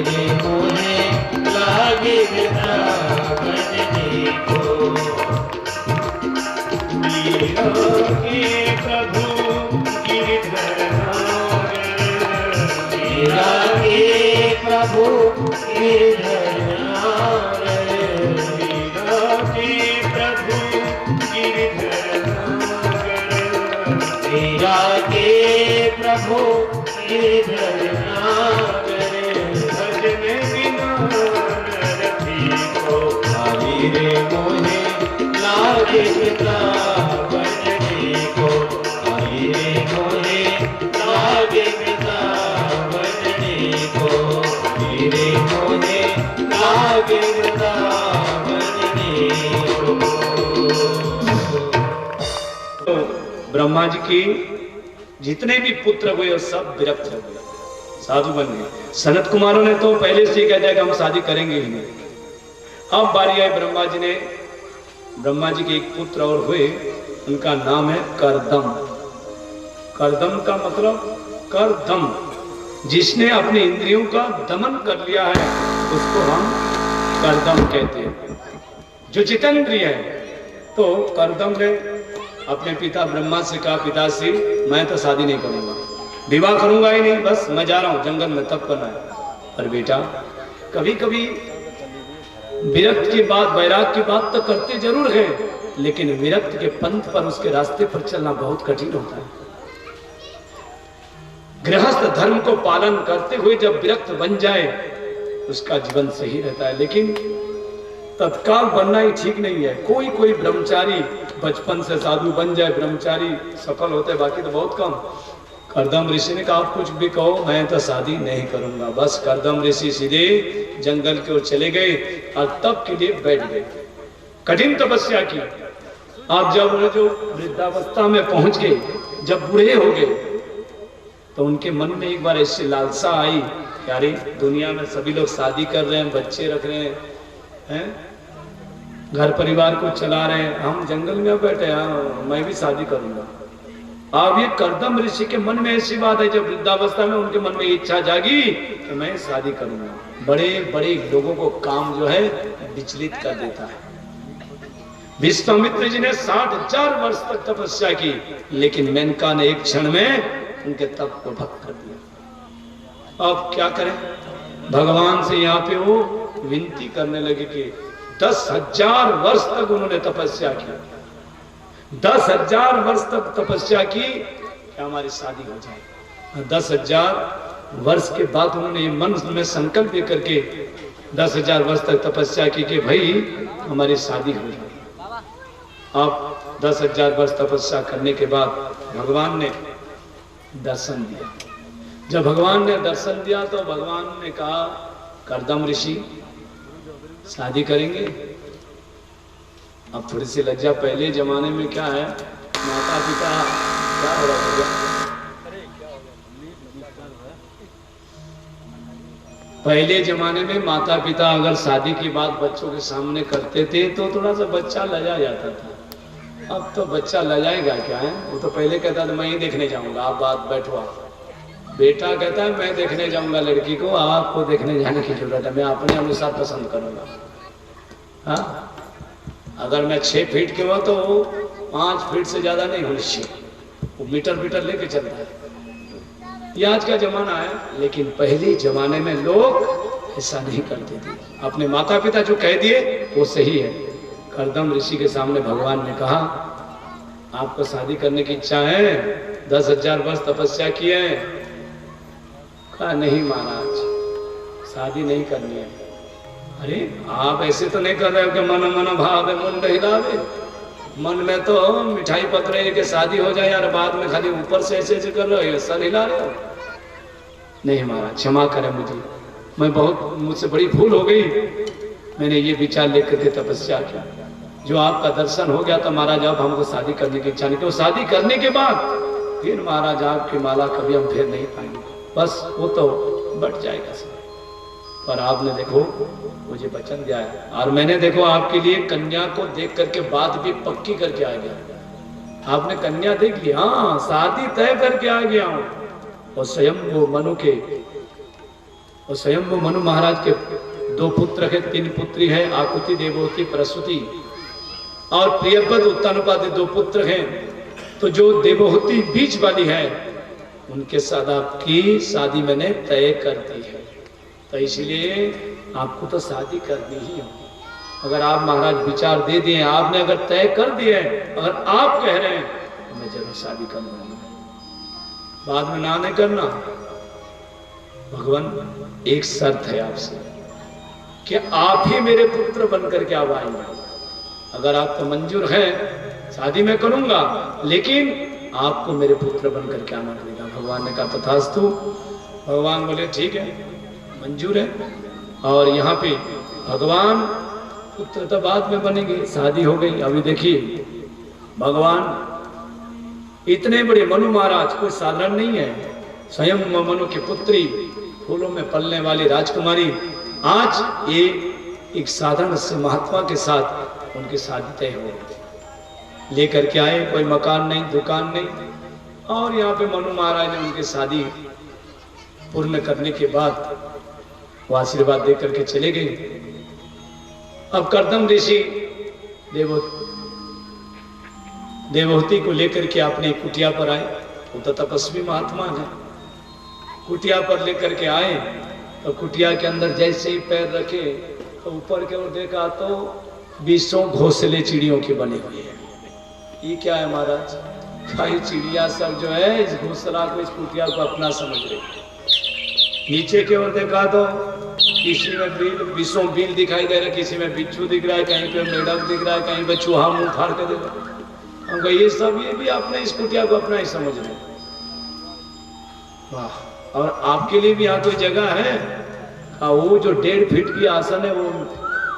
रे मोहे लागे वृंदावन देखो। वीरों के प्रभु गिरधर मीरा के प्रभु गिरधर वीरों के प्रभु गिरधर मीरा के प्रभु गिरधर भजन बिना रथी को हरि रे मोहे लागे वृंदावन देखो। हरि रे मोहे लागे वृंदावन देखो। हरि रे मोहे लागे वृंदावन देखो। तो ब्रह्मा जी की जितने भी पुत्र हुए वो सब विरक्त हो गए, साधु बन गए। सनत कुमारों ने तो पहले से ही कह दिया कि हम शादी करेंगे ही नहीं। अब बारी आई ब्रह्मा जी के एक पुत्र और हुए, उनका नाम है करदम। करदम का मतलब करदम, जिसने अपने इंद्रियों का दमन कर लिया है उसको हम करदम कहते हैं, जो जितेंद्रिय है। तो करदम ने अपने पिता ब्रह्मा से कहा, पिताश्री मैं तो शादी नहीं करूंगा, विवाह करूंगा ही नहीं, बस मैं जा रहा हूं जंगल में तप करना है। पर बेटा कभी कभी विरक्त की बात, वैराग की बात तो करते जरूर है, लेकिन विरक्त के पंथ पर, उसके रास्ते पर चलना बहुत कठिन होता है। गृहस्थ धर्म को पालन करते हुए जब विरक्त बन जाए उसका जीवन सही रहता है, लेकिन तत्काल बनना ही ठीक नहीं है। कोई कोई ब्रह्मचारी बचपन से साधु बन जाए, ब्रह्मचारी सफल होते, बाकी तो बहुत कम। करदम ऋषि ने कहा, आप कुछ भी कहो मैं तो शादी नहीं करूंगा। बस करदम ऋषि सीधे जंगल की ओर चले गए और तप के लिए बैठ गए, कठिन तपस्या की। आप जब जो वृद्धावस्था में पहुंच गए, जब बूढ़े हो गए, तो उनके मन में एक बार ऐसी लालसा आई कि अरे दुनिया में सभी लोग शादी कर रहे हैं, बच्चे रख रहे हैं, घर परिवार को चला रहे हैं, हम जंगल में बैठे हैं, मैं भी शादी करूंगा। अब ये करदम ऋषि के मन में ऐसी बात है, जब वृद्धावस्था में उनके मन में इच्छा जागी कि मैं शादी करूंगा। बड़े बड़े लोगों को काम जो है विचलित कर देता है। विश्वामित्र जी ने 60,000 वर्ष तक तपस्या की, लेकिन मेनका ने एक क्षण में उनके तप को भंग कर दिया। अब क्या करें, भगवान से यहाँ पे वो विनती करने लगे कि 10,000 वर्ष तक उन्होंने तपस्या की, 10,000 वर्ष तक तपस्या की कि हमारी शादी हो जाए। 10,000 वर्ष के बाद उन्होंने ये मन में संकल्प करके 10,000 वर्ष तक तपस्या की कि भाई हमारी शादी हो जाए। अब 10,000 वर्ष तपस्या करने के बाद भगवान ने दर्शन दिया। जब भगवान ने दर्शन दिया तो भगवान ने कहा, करदम ऋषि शादी करेंगे? अब थोड़ी सी लज्जा, पहले जमाने में क्या है, माता पिता क्या हो रहा है, पहले जमाने में माता पिता अगर शादी की बात बच्चों के सामने करते थे तो थोड़ा सा बच्चा लजा जाता था। अब तो बच्चा लजाएगा क्या है, वो तो पहले कहता था मैं ही देखने जाऊंगा, आप बात बैठो। बेटा कहता है मैं देखने जाऊंगा लड़की को, आपको देखने जाने की जरूरत है, मैं अपने अनुसार पसंद करूंगा। हाँ, अगर मैं 6 फीट के हुआ तो वो 5 फीट से ज्यादा नहीं होनी चाहिए, वो मीटर लेके चलता है। ये आज का जमाना है, लेकिन पहले जमाने में लोग ऐसा नहीं करते थे। अपने माता पिता जो कह दिए वो सही है। करदम ऋषि के सामने भगवान ने कहा, आपको शादी करने की इच्छा है? 10,000 वर्ष तपस्या किए हैं। कहा नहीं महाराज, शादी नहीं करनी है। अरे आप ऐसे तो नहीं कर रहे हो कि मन मन भावे मुंड हिलावे, मन में तो मिठाई पक रही है कि शादी हो जाए यार, बाद में खाली ऊपर से ऐसे कर रहे हो, सर हिला रहे हो। नहीं महाराज क्षमा करें मुझे, मुझसे बड़ी भूल हो गई, मैंने ये विचार लेकर के तपस्या किया। जो आपका दर्शन हो गया तो महाराज आप हमको शादी करने की इच्छा नहीं, क्यों? शादी करने के बाद फिर महाराज आपकी माला कभी हम फेर नहीं पाएंगे, बस वो तो बट जाएगा सब। पर आपने देखो मुझे वचन दिया है, और मैंने देखो आपके लिए कन्या को देख करके बात भी पक्की करके आ गया। आपने कन्या देख ली, हाँ शादी तय करके आ गया हूं। और स्वयं वो मनु के और स्वयं वो मनु महाराज के 2 पुत्र है, 3 पुत्री है, आकुति, देवहूति, प्रसूति और प्रियव्रत, उत्तानपाद 2 पुत्र हैं। तो जो देवहूति बीच वाली है उनके साथ आपकी शादी मैंने तय कर दी है, तो इसलिए आपको तो शादी करनी ही होगी। अगर आप महाराज विचार दे दिए, आपने अगर तय कर दिए, अगर आप कह रहे हैं तो मैं जरूर शादी करूंगा, बाद में ना नहीं करना। भगवान एक शर्त है आपसे कि आप ही मेरे पुत्र बनकर के आप आएंगे। अगर आप तो मंजूर हैं शादी में करूंगा, लेकिन आपको मेरे पुत्र बनकर के आना पड़ेगा। भगवान ने कहा तथास्तु। भगवान बोले ठीक है, मंजूर है। और यहाँ पे भगवान पुत्र तो बाद में बनेंगे, शादी हो गई। अभी देखिए भगवान इतने बड़े मनु महाराज कोई साधारण नहीं है। स्वयं मनु की पुत्री, फूलों में पलने वाली राजकुमारी, आज ये एक साधारण से महात्मा के साथ उनकी शादी तय हो गई। लेकर के आए, कोई मकान नहीं, दुकान नहीं, और यहाँ पे मनु महाराज ने उनकी शादी पूर्ण करने के बाद वो आशीर्वाद देकर के चले गए। अब कर्दम ऋषि देवहूति को लेकर के अपने कुटिया पर आए। वो तो तपस्वी महात्मा है। कुटिया पर लेकर के आए तो कुटिया के अंदर जैसे ही पैर रखे तो ऊपर के ओर देखा तो 20 घोंसले चिड़ियों के बने हुए हैं। ये क्या है महाराज? खाई चिड़िया सब जो है इस घोंसला को, इस कुटिया को अपना समझ रहे। नीचे की ओर देखा तो किसी में बिल दिखाई दे रहा है, किसी में बिच्छू दिख रहा है, कहीं पे मेढक दिख रहा है, कहीं पे चूहा मुंह फाड़ के दिख रहा है। हमको ये सब, ये भी अपने इस कुटिया को अपना ही समझ रहे। वाह! और आपके लिए भी यहाँ कोई जगह है? वो जो 1.5 फीट की आसन है वो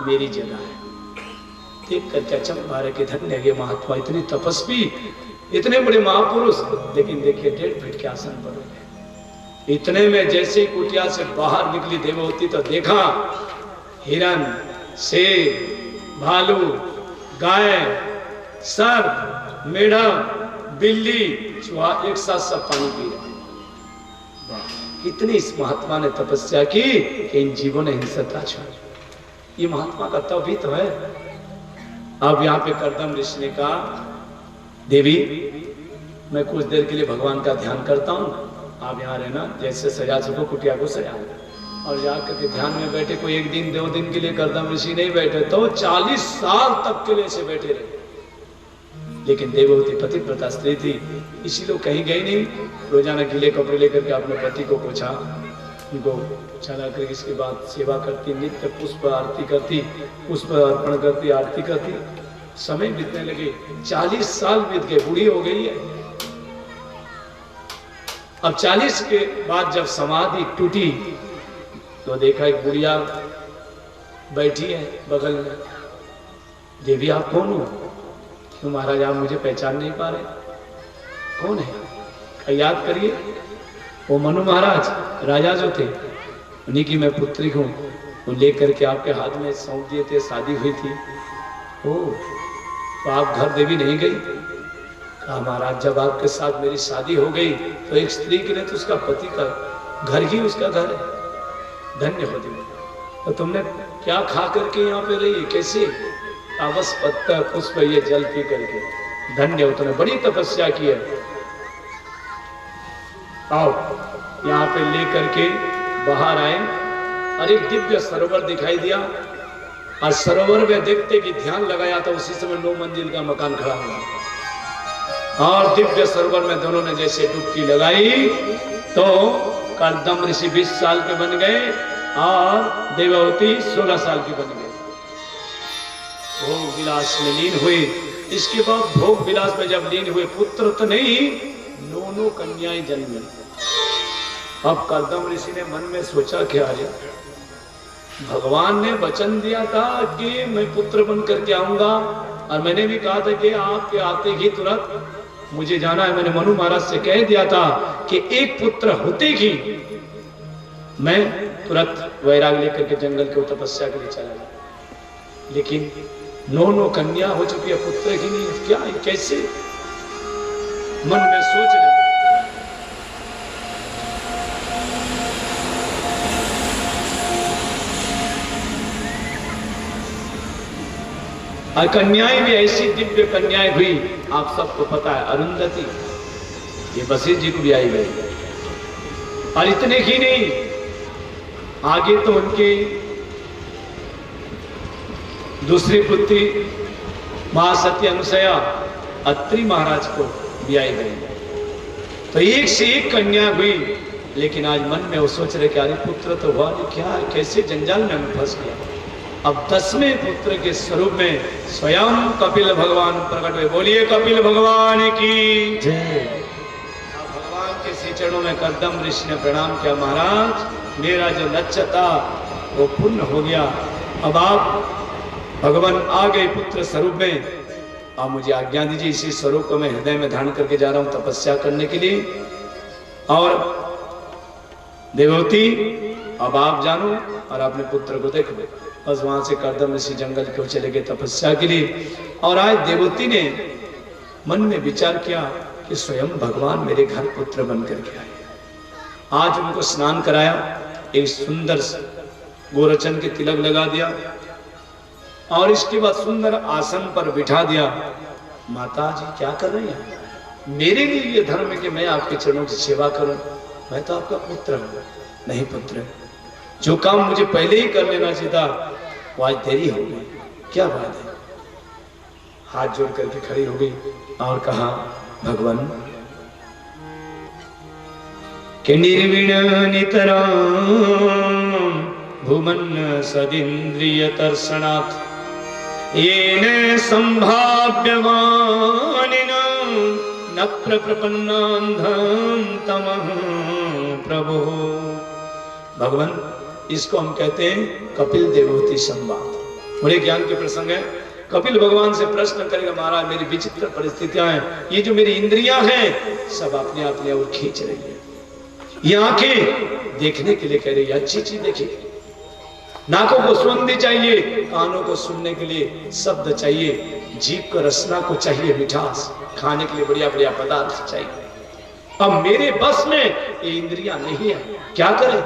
मेरी जगह है। देख करके अचंभा रहे कि धन्य है महात्मा, इतनी तपस्वी, इतने बड़े महापुरुष, लेकिन देखिए 1.5 फीट के आसन पर है। इतने में जैसे ही कुटिया से बाहर निकली देवहूति तो देखा हिरन, शेर, भालू, गाय, सर्प, मेढक, बिल्ली, चूहा एक साथ सब पानी पी रहे। कितनी इस महात्मा ने तपस्या की कि इन जीवों ने हिंसता छोड़ी। ये महात्मा का तप ही तो है। अब यहाँ पे कर्दम ऋषि ने कहा, देवी मैं कुछ देर के लिए भगवान का ध्यान करता हूँ, आप यहाँ रहना, जैसे सजा सको कुटिया को सजा। और जाकर के ध्यान में बैठे। कोई 1 दिन 2 दिन के लिए कर्दम ऋषि नहीं बैठे, तो 40 साल तक के लिए से बैठे रहे। लेकिन देवहूति पतिव्रता स्त्री थी, इसी लोग कहीं गई नहीं। रोजाना गीले कपड़े लेकर के अपने पति को पोछा, उनको चला कर इसके बाद सेवा करती, नित्य पुष्प आरती करती, पुष्प अर्पण करती, आरती करती। समय बीतने लगे, 40 साल बीत गए, बूढ़ी हो गई है। अब 40 के बाद जब समाधि टूटी तो देखा एक बुढ़िया बैठी है बगल में। देवी आप कौन हो? क्यों महाराज आप मुझे पहचान नहीं पा रहे? कौन है? याद करिए, वो मनु महाराज राजा जो थे, उन्हीं की मैं पुत्री हूँ। वो लेकर के आपके हाथ में सौंप दिए थे, शादी हुई थी। ओ, तो आप घर देवी नहीं गई? कहा महाराज जब आपके साथ मेरी शादी हो गई तो एक स्त्री के लिए तो उसका पति का घर ही उसका घर है। धन्य हो देवी। तो तुमने क्या खा करके यहाँ पे रही? कैसे? बस पत्ता पुष्प ये जल पी करके। धन्य हो, तुमने बड़ी तपस्या की है। आओ, यहाँ पे लेकर के बाहर आए और एक दिव्य सरोवर दिखाई दिया। और सरोवर में देखते कि ध्यान लगाया तो उसी समय 9 मंजिल का मकान खड़ा हुआ। और दिव्य सरोवर में दोनों ने जैसे डुबकी लगाई तो कर्दम ऋषि 20 साल के बन गए और देवहूति 16 साल की बन गए। भोग विलास में लीन हुए। इसके बाद भोग विलास में जब लीन हुए, पुत्र तो नहीं, 9 कन्याएं जन्मी। अब कर्दम ऋषि ने मन में सोचा क्या है, भगवान ने वचन दिया था कि मैं पुत्र बन करके आऊंगा, और मैंने भी कहा था कि आपके आते ही तुरंत मुझे जाना है। मैंने मनु महाराज से कह दिया था कि एक पुत्र होते ही मैं तुरंत वैराग लेकर के जंगल को तपस्या के लिए चला गया। लेकिन 9 कन्या हो चुकी है, पुत्र ही नहीं। क्या है, कैसे? मन में सोच रहे। और कन्याएं भी ऐसी दिव्य कन्याएं हुई, आप सबको पता है, अरुंधति ये वशिष्ठ जी को भी आई गई। और इतने ही नहीं, आगे तो उनकी दूसरी पुत्री महासती अनुसया अत्रि महाराज को भी आई गई। तो एक से एक कन्या हुई, लेकिन आज मन में वो सोच रहे कि अरे पुत्र तो हुआ नहीं, क्या है, कैसे जंजाल में हम फंस गया। अब 10वें पुत्र के स्वरूप में स्वयं कपिल भगवान प्रकट हुए। बोलिए कपिल भगवान की जय। भगवान के श्री चरणों में कर्दम ऋषि ने प्रणाम किया, महाराज मेरा जो लक्ष्य था वो पूर्ण हो गया। अब आप भगवान आ गए पुत्र स्वरूप में, अब मुझे आज्ञा दीजिए, इसी स्वरूप को मैं हृदय में धारण करके जा रहा हूं तपस्या करने के लिए। और देवती अब आप जानो और अपने पुत्र को देखो। बस वहां से कर्दम ऋषि जंगल को चले गए तपस्या के लिए। और आज देवती ने मन में विचार किया कि स्वयं भगवान मेरे घर पुत्र बन करके आए। आज उनको स्नान कराया, एक सुंदर गोरचन के तिलक लगा दिया और इसके बाद सुंदर आसन पर बिठा दिया। माता जी क्या कर रही हैं? मेरे लिए ये धर्म है कि मैं आपके चरणों की सेवा करूं, मैं तो आपका पुत्र हूं। नहीं पुत्र, जो काम मुझे पहले ही कर लेना चाहिए था वो आज देरी हो गई, क्या बात है। हाथ जोड़ करके खड़ी हो गई और कहा, भगवान के निर्विण नितराम भूमन सदिन्द्रिय तर्षणात् येन संभाव्यमानिन न प्रप्रपन्नान्धं तमः प्रभो। भगवान इसको हम कहते हैं कपिल देवहूति संवाद। बड़े ज्ञान के प्रसंग है। कपिल भगवान से प्रश्न करेगा, महाराज मेरी विचित्र परिस्थितियां हैं, ये जो मेरी इंद्रियां हैं सब अपने अपने ओर खींच रही है। ये आंखें देखने के लिए कह रही है, अच्छी चीज देखिए। नाकों को सुगंध चाहिए, कानों को सुनने के लिए शब्द चाहिए, जीभ को रसना को चाहिए मिठास, खाने के लिए बढ़िया बढ़िया पदार्थ चाहिए। अब मेरे बस में ये इंद्रियां नहीं है, क्या करें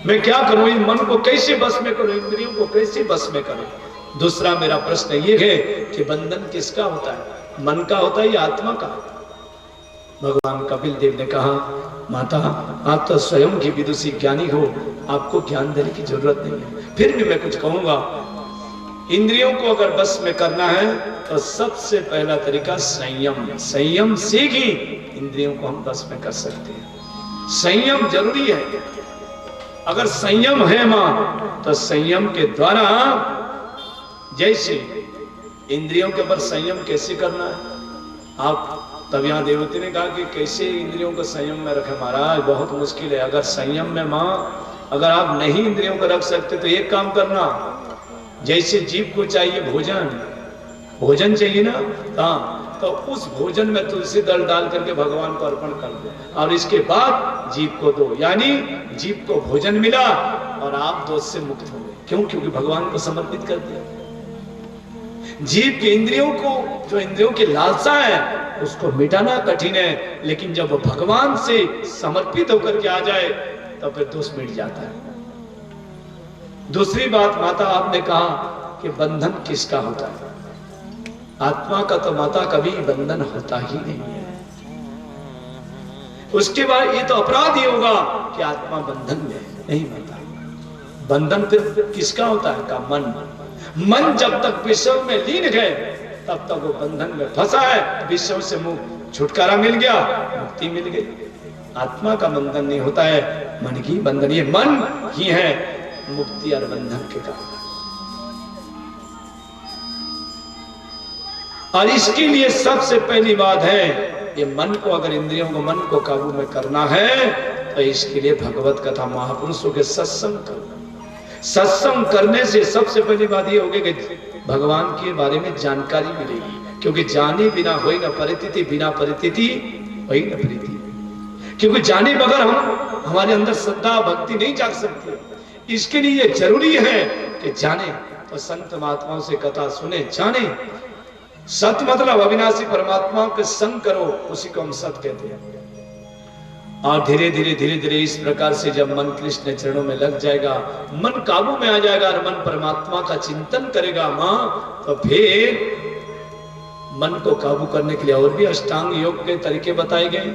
मैं? क्या करूं? इस मन को कैसे बस में करूं? इंद्रियों को कैसे बस में करूं? दूसरा मेरा प्रश्न ये है कि बंधन किसका होता है, मन का होता है या आत्मा का? भगवान कपिल देव ने कहा, माता आप तो स्वयं की विदुषी ज्ञानी हो, आपको ज्ञान देने की जरूरत नहीं है। फिर भी मैं कुछ कहूंगा, इंद्रियों को अगर बस में करना है तो सबसे पहला तरीका संयम। संयम से ही इंद्रियों को हम बस में कर सकते हैं। संयम जरूरी है। अगर संयम है मां तो संयम के द्वारा, जैसे इंद्रियों के ऊपर संयम कैसे करना है आप, तब यहाँ देवती ने कहा कि कैसे इंद्रियों को संयम में रखे। महाराज बहुत मुश्किल है। अगर संयम में मां अगर आप नहीं इंद्रियों को रख सकते तो एक काम करना, जैसे जीव को चाहिए भोजन, भोजन चाहिए ना, हाँ, तो उस भोजन में तुलसी दल डाल करके भगवान को अर्पण कर दो और इसके बाद जीव को दो, यानी जीव को भोजन मिला और आप दोष से मुक्त हो गए। क्यों? क्योंकि भगवान को समर्पित कर दिया। जीव के इंद्रियों को, जो इंद्रियों की लालसा है उसको मिटाना कठिन है, लेकिन जब वो भगवान से समर्पित होकर के आ जाए तो फिर दोष मिट जाता है। दूसरी बात, माता आपने कहा कि बंधन किसका होता है? आत्मा का तो माता कभी बंधन होता ही नहीं है। उसके बाद ये तो अपराध ही होगा कि आत्मा बंधन में नहीं माता। बंधन फिर किसका होता है? का मन। मन जब तक विषय में लीन गए तब तक वो बंधन में फंसा है। विषय से मुक्त, छुटकारा मिल गया, मुक्ति मिल गई। आत्मा का बंधन नहीं होता है, मन की बंधन। ये मन ही है मुक्ति और बंधन के कारण। और इसके लिए सबसे पहली बात है, ये मन को, अगर इंद्रियों को, मन को काबू में करना है तो इसके लिए भगवत कथा, महापुरुषों के सत्संग करना। सत्संग करने से सबसे पहली बात ये होगी कि भगवान के बारे में जानकारी मिलेगी, क्योंकि जाने बिना होई न परितिथि, बिना परितिथि होई न प्रीति। क्योंकि जाने बगैर हम, हमारे अंदर श्रद्धा भक्ति नहीं जाग सकती। इसके लिए जरूरी है कि जाने, तो संत महात्माओं से कथा सुने, जाने। सत मतलब अविनाशी परमात्मा के संग करो, उसी को हम सत कहते हैं। और धीरे धीरे इस प्रकार से जब मन कृष्ण चरणों में लग जाएगा, मन काबू में आ जाएगा और मन परमात्मा का चिंतन करेगा मां, तो फिर मन को काबू करने के लिए और भी अष्टांग योग के तरीके बताए गए,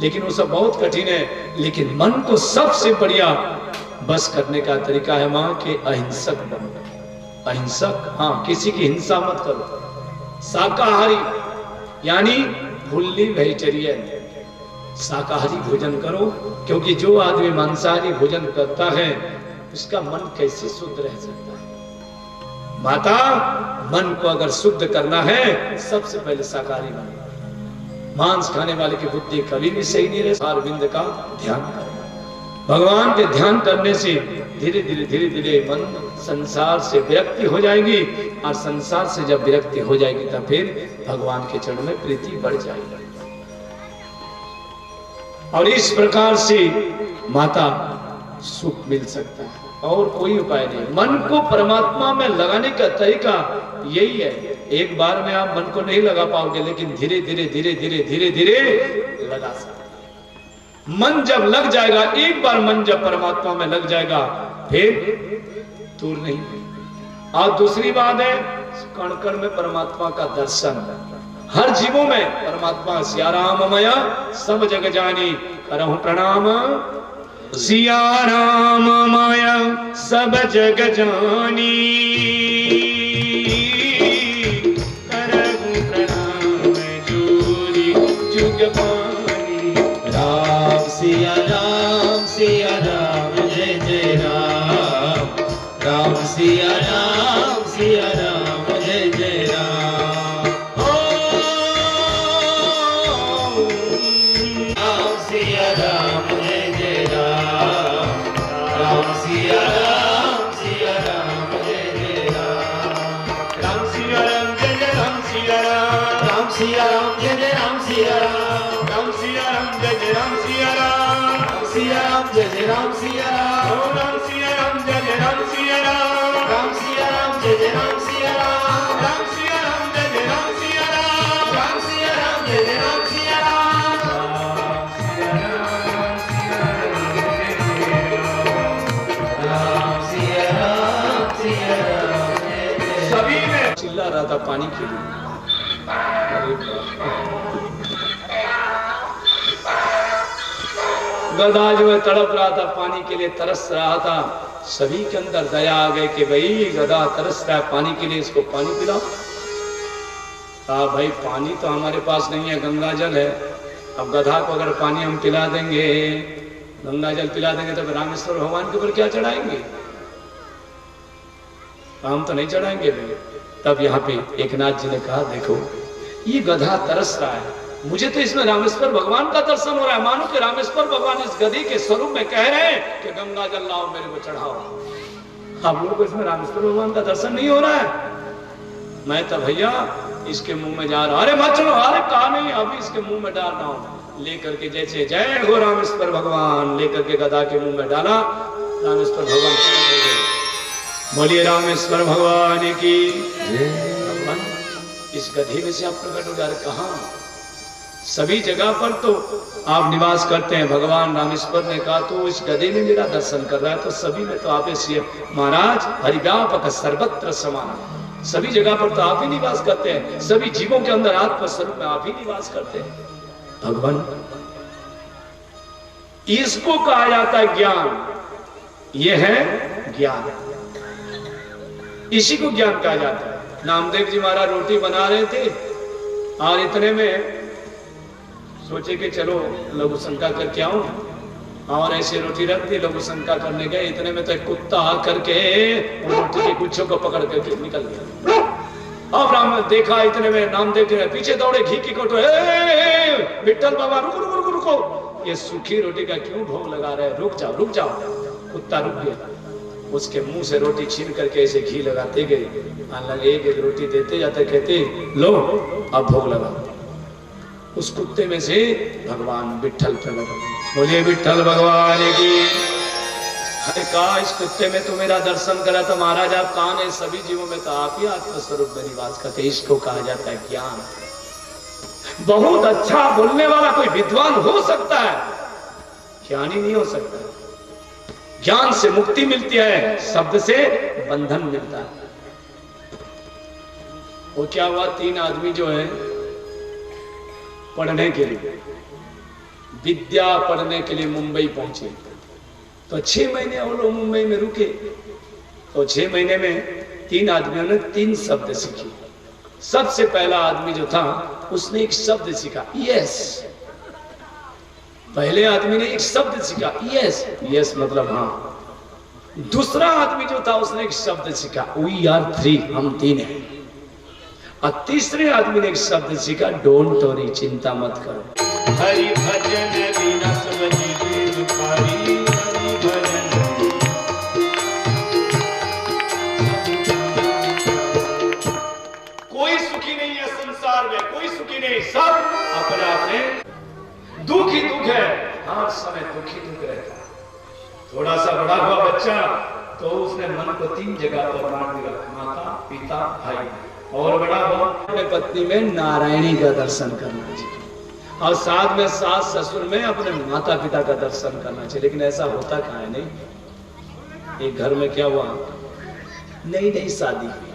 लेकिन वो सब बहुत कठिन है। लेकिन मन को सबसे बढ़िया बस करने का तरीका है मां कि अहिंसक बनो। अहिंसक, हाँ, किसी की हिंसा मत करो। शाकाहारी यानी फुल्ली वेजिटेरियन, शाकाहारी भोजन करो, क्योंकि जो आदमी मांसाहारी भोजन करता है उसका मन कैसे शुद्ध रह सकता है। माता, मन को अगर शुद्ध करना है सबसे पहले शाकाहारी बनो। मांस खाने वाले की बुद्धि कभी भी सही नहीं रहे। अरविंद का ध्यान करो। भगवान के ध्यान करने से धीरे धीरे मन संसार से विरक्ति हो जाएगी, और संसार से जब विरक्ति हो जाएगी तब फिर भगवान के चरणों में प्रीति बढ़ जाएगी। और इस प्रकार से माता सुख मिल सकता है, और कोई उपाय नहीं। मन को परमात्मा में लगाने का तरीका यही है। एक बार में आप मन को नहीं लगा पाओगे, लेकिन धीरे धीरे लगा सकते। मन जब लग जाएगा, एक बार मन जब परमात्मा में लग जाएगा फिर दूर नहीं। और दूसरी बात है, कण कण में परमात्मा का दर्शन। हर जीवों में परमात्मा सिया राम मया सब जग जानी, करहु प्रणाम सिया राम माया सब जग जानी, करहु प्रणाम जोरी जुग पानी। राम सिया राम जय जय राम, राम सिया राम जय जय राम। राम सिया राम जय जय राम, राम सिया राम जय जय राम। राम सिया राम जय जय राम सिया राम, राम सिया राम जय जय राम सिया राम, राम सिया राम जय जय राम सिया राम, सिया राम जय जय राम सिया राम, राम सिया राम जय जय राम सिया राम, राम सिया राम जय जय राम सिया राम, राम सिया राम जय जय राम सिया राम, राम सिया राम जय जय राम सिया राम, राम सिया राम जय जय। सभी में चिल्ला रहा था पानी के लिए। अरे गधा जो है तड़प रहा था, पानी के लिए तरस रहा था। सभी के अंदर दया आ गई कि भाई गधा तरस रहा है पानी के लिए, इसको पानी पिलाओ। कहा भाई पानी तो हमारे पास नहीं है, गंगा जल है। अब गधा को अगर पानी हम पिला देंगे, गंगा जल पिला देंगे, तो रामेश्वर भगवान के ऊपर क्या चढ़ाएंगे? हम तो नहीं चढ़ाएंगे। तब यहाँ पे एक नाथ जी ने कहा देखो ये गधा तरस रहा है, मुझे तो इसमें रामेश्वर भगवान का दर्शन हो रहा है। मानो कि रामेश्वर भगवान इस गधी के स्वरूप में कह रहे हैं कि गंगा जल लाओ मेरे को चढ़ाओ। आप लोगों को इसमें रामेश्वर भगवान का दर्शन नहीं हो रहा है। मैं तो भैया इसके मुंह में जा रहा, अरे मत चलो, अरे कहा नहीं, अभी इसके मुंह में डाल रहा हूं। लेकर के जैसे जय हो रामेश्वर भगवान लेकर के गधा के मुंह में डाला, रामेश्वर भगवान बोलिए रामेश्वर भगवान की। भगवान इस गधे में से आप प्रकट हो जा रहे, कहा सभी जगह पर तो आप निवास करते हैं। भगवान रामेश्वर ने कहा तो इस गधे में मेरा दर्शन कर रहा है, तो सभी में तो आप ऐसे महाराज हरिव्यापक सर्वत्र समान, सभी जगह पर तो आप ही निवास करते हैं। सभी जीवों के अंदर आत्म स्वरूप में आप ही निवास करते हैं। भगवान इसको कहा जाता है ज्ञान, यह है ज्ञान, इसी को ज्ञान कहा जाता है। नामदेव जी महाराज रोटी बना रहे थे और इतने में सोचे कि चलो लघु शंका करके आऊं, और ऐसे रोटी रख दी, लघु शंका करने गए। इतने में तो एक कुत्ता आकर के रोटी के गुच्छों को पकड़ करके निकल गया। अब राम देखा, इतने में नामदेव जी ने पीछे दौड़े, घी की कोटो, विट्ठल बाबा रुको रुको रुको रुको, ये सूखी रोटी का क्यों भोग लगा रहे, रुक जाओ रुक जाओ। कुत्ता रुक गया, उसके मुंह से रोटी छीन करके ऐसे घी लगाते गए, लगे एक रोटी देते जाते, कहते लो अब भोग लगा। उस कुत्ते में से भगवान विट्ठल प्रकट हो। बोलिए विट्ठल भगवान की। अरे कहा इस कुत्ते में तो मेरा दर्शन करा, तो महाराज आप कहां है? सभी जीवों में तो आप ही आत्मस्वरूप में निवास करते। इसको कहा जाता है ज्ञान। बहुत अच्छा बोलने वाला कोई विद्वान हो सकता है, ज्ञानी नहीं हो सकता। ज्ञान से मुक्ति मिलती है, शब्द से बंधन मिलता है। वो क्या हुआ, 3 आदमी जो है पढ़ने के लिए, विद्या पढ़ने के लिए मुंबई पहुंचे। तो 6 महीने वो लोग मुंबई में रुके। तो 6 महीने में 3 आदमियों ने 3 शब्द सीखे। सबसे पहला आदमी जो था उसने एक शब्द सीखा, यस। पहले आदमी ने एक शब्द सीखा, यस। यस मतलब हाँ। दूसरा आदमी जो था उसने एक शब्द सीखा, वी आर 3, हम 3 हैं। और तीसरे आदमी ने एक शब्द सीखा, डोंट वरी, चिंता मत करो। हरि भजन बिना सब जीव पारी, हरि भजन। कोई सुखी नहीं है संसार में, कोई सुखी नहीं, सब अपने अपने दुख ही दुख है। हर समय दुख ही दुख रहता है। थोड़ा सा बड़ा हुआ बच्चा तो उसने मन को 3 जगह पर बांट दिया, माता पिता भाई। और बड़ा हुआ अपने पत्नी में नारायणी का दर्शन करना चाहिए, और साथ में सास ससुर में अपने माता पिता का दर्शन करना चाहिए। लेकिन ऐसा होता कहाँ है? नहीं। एक घर में क्या हुआ, नई नई शादी हुई,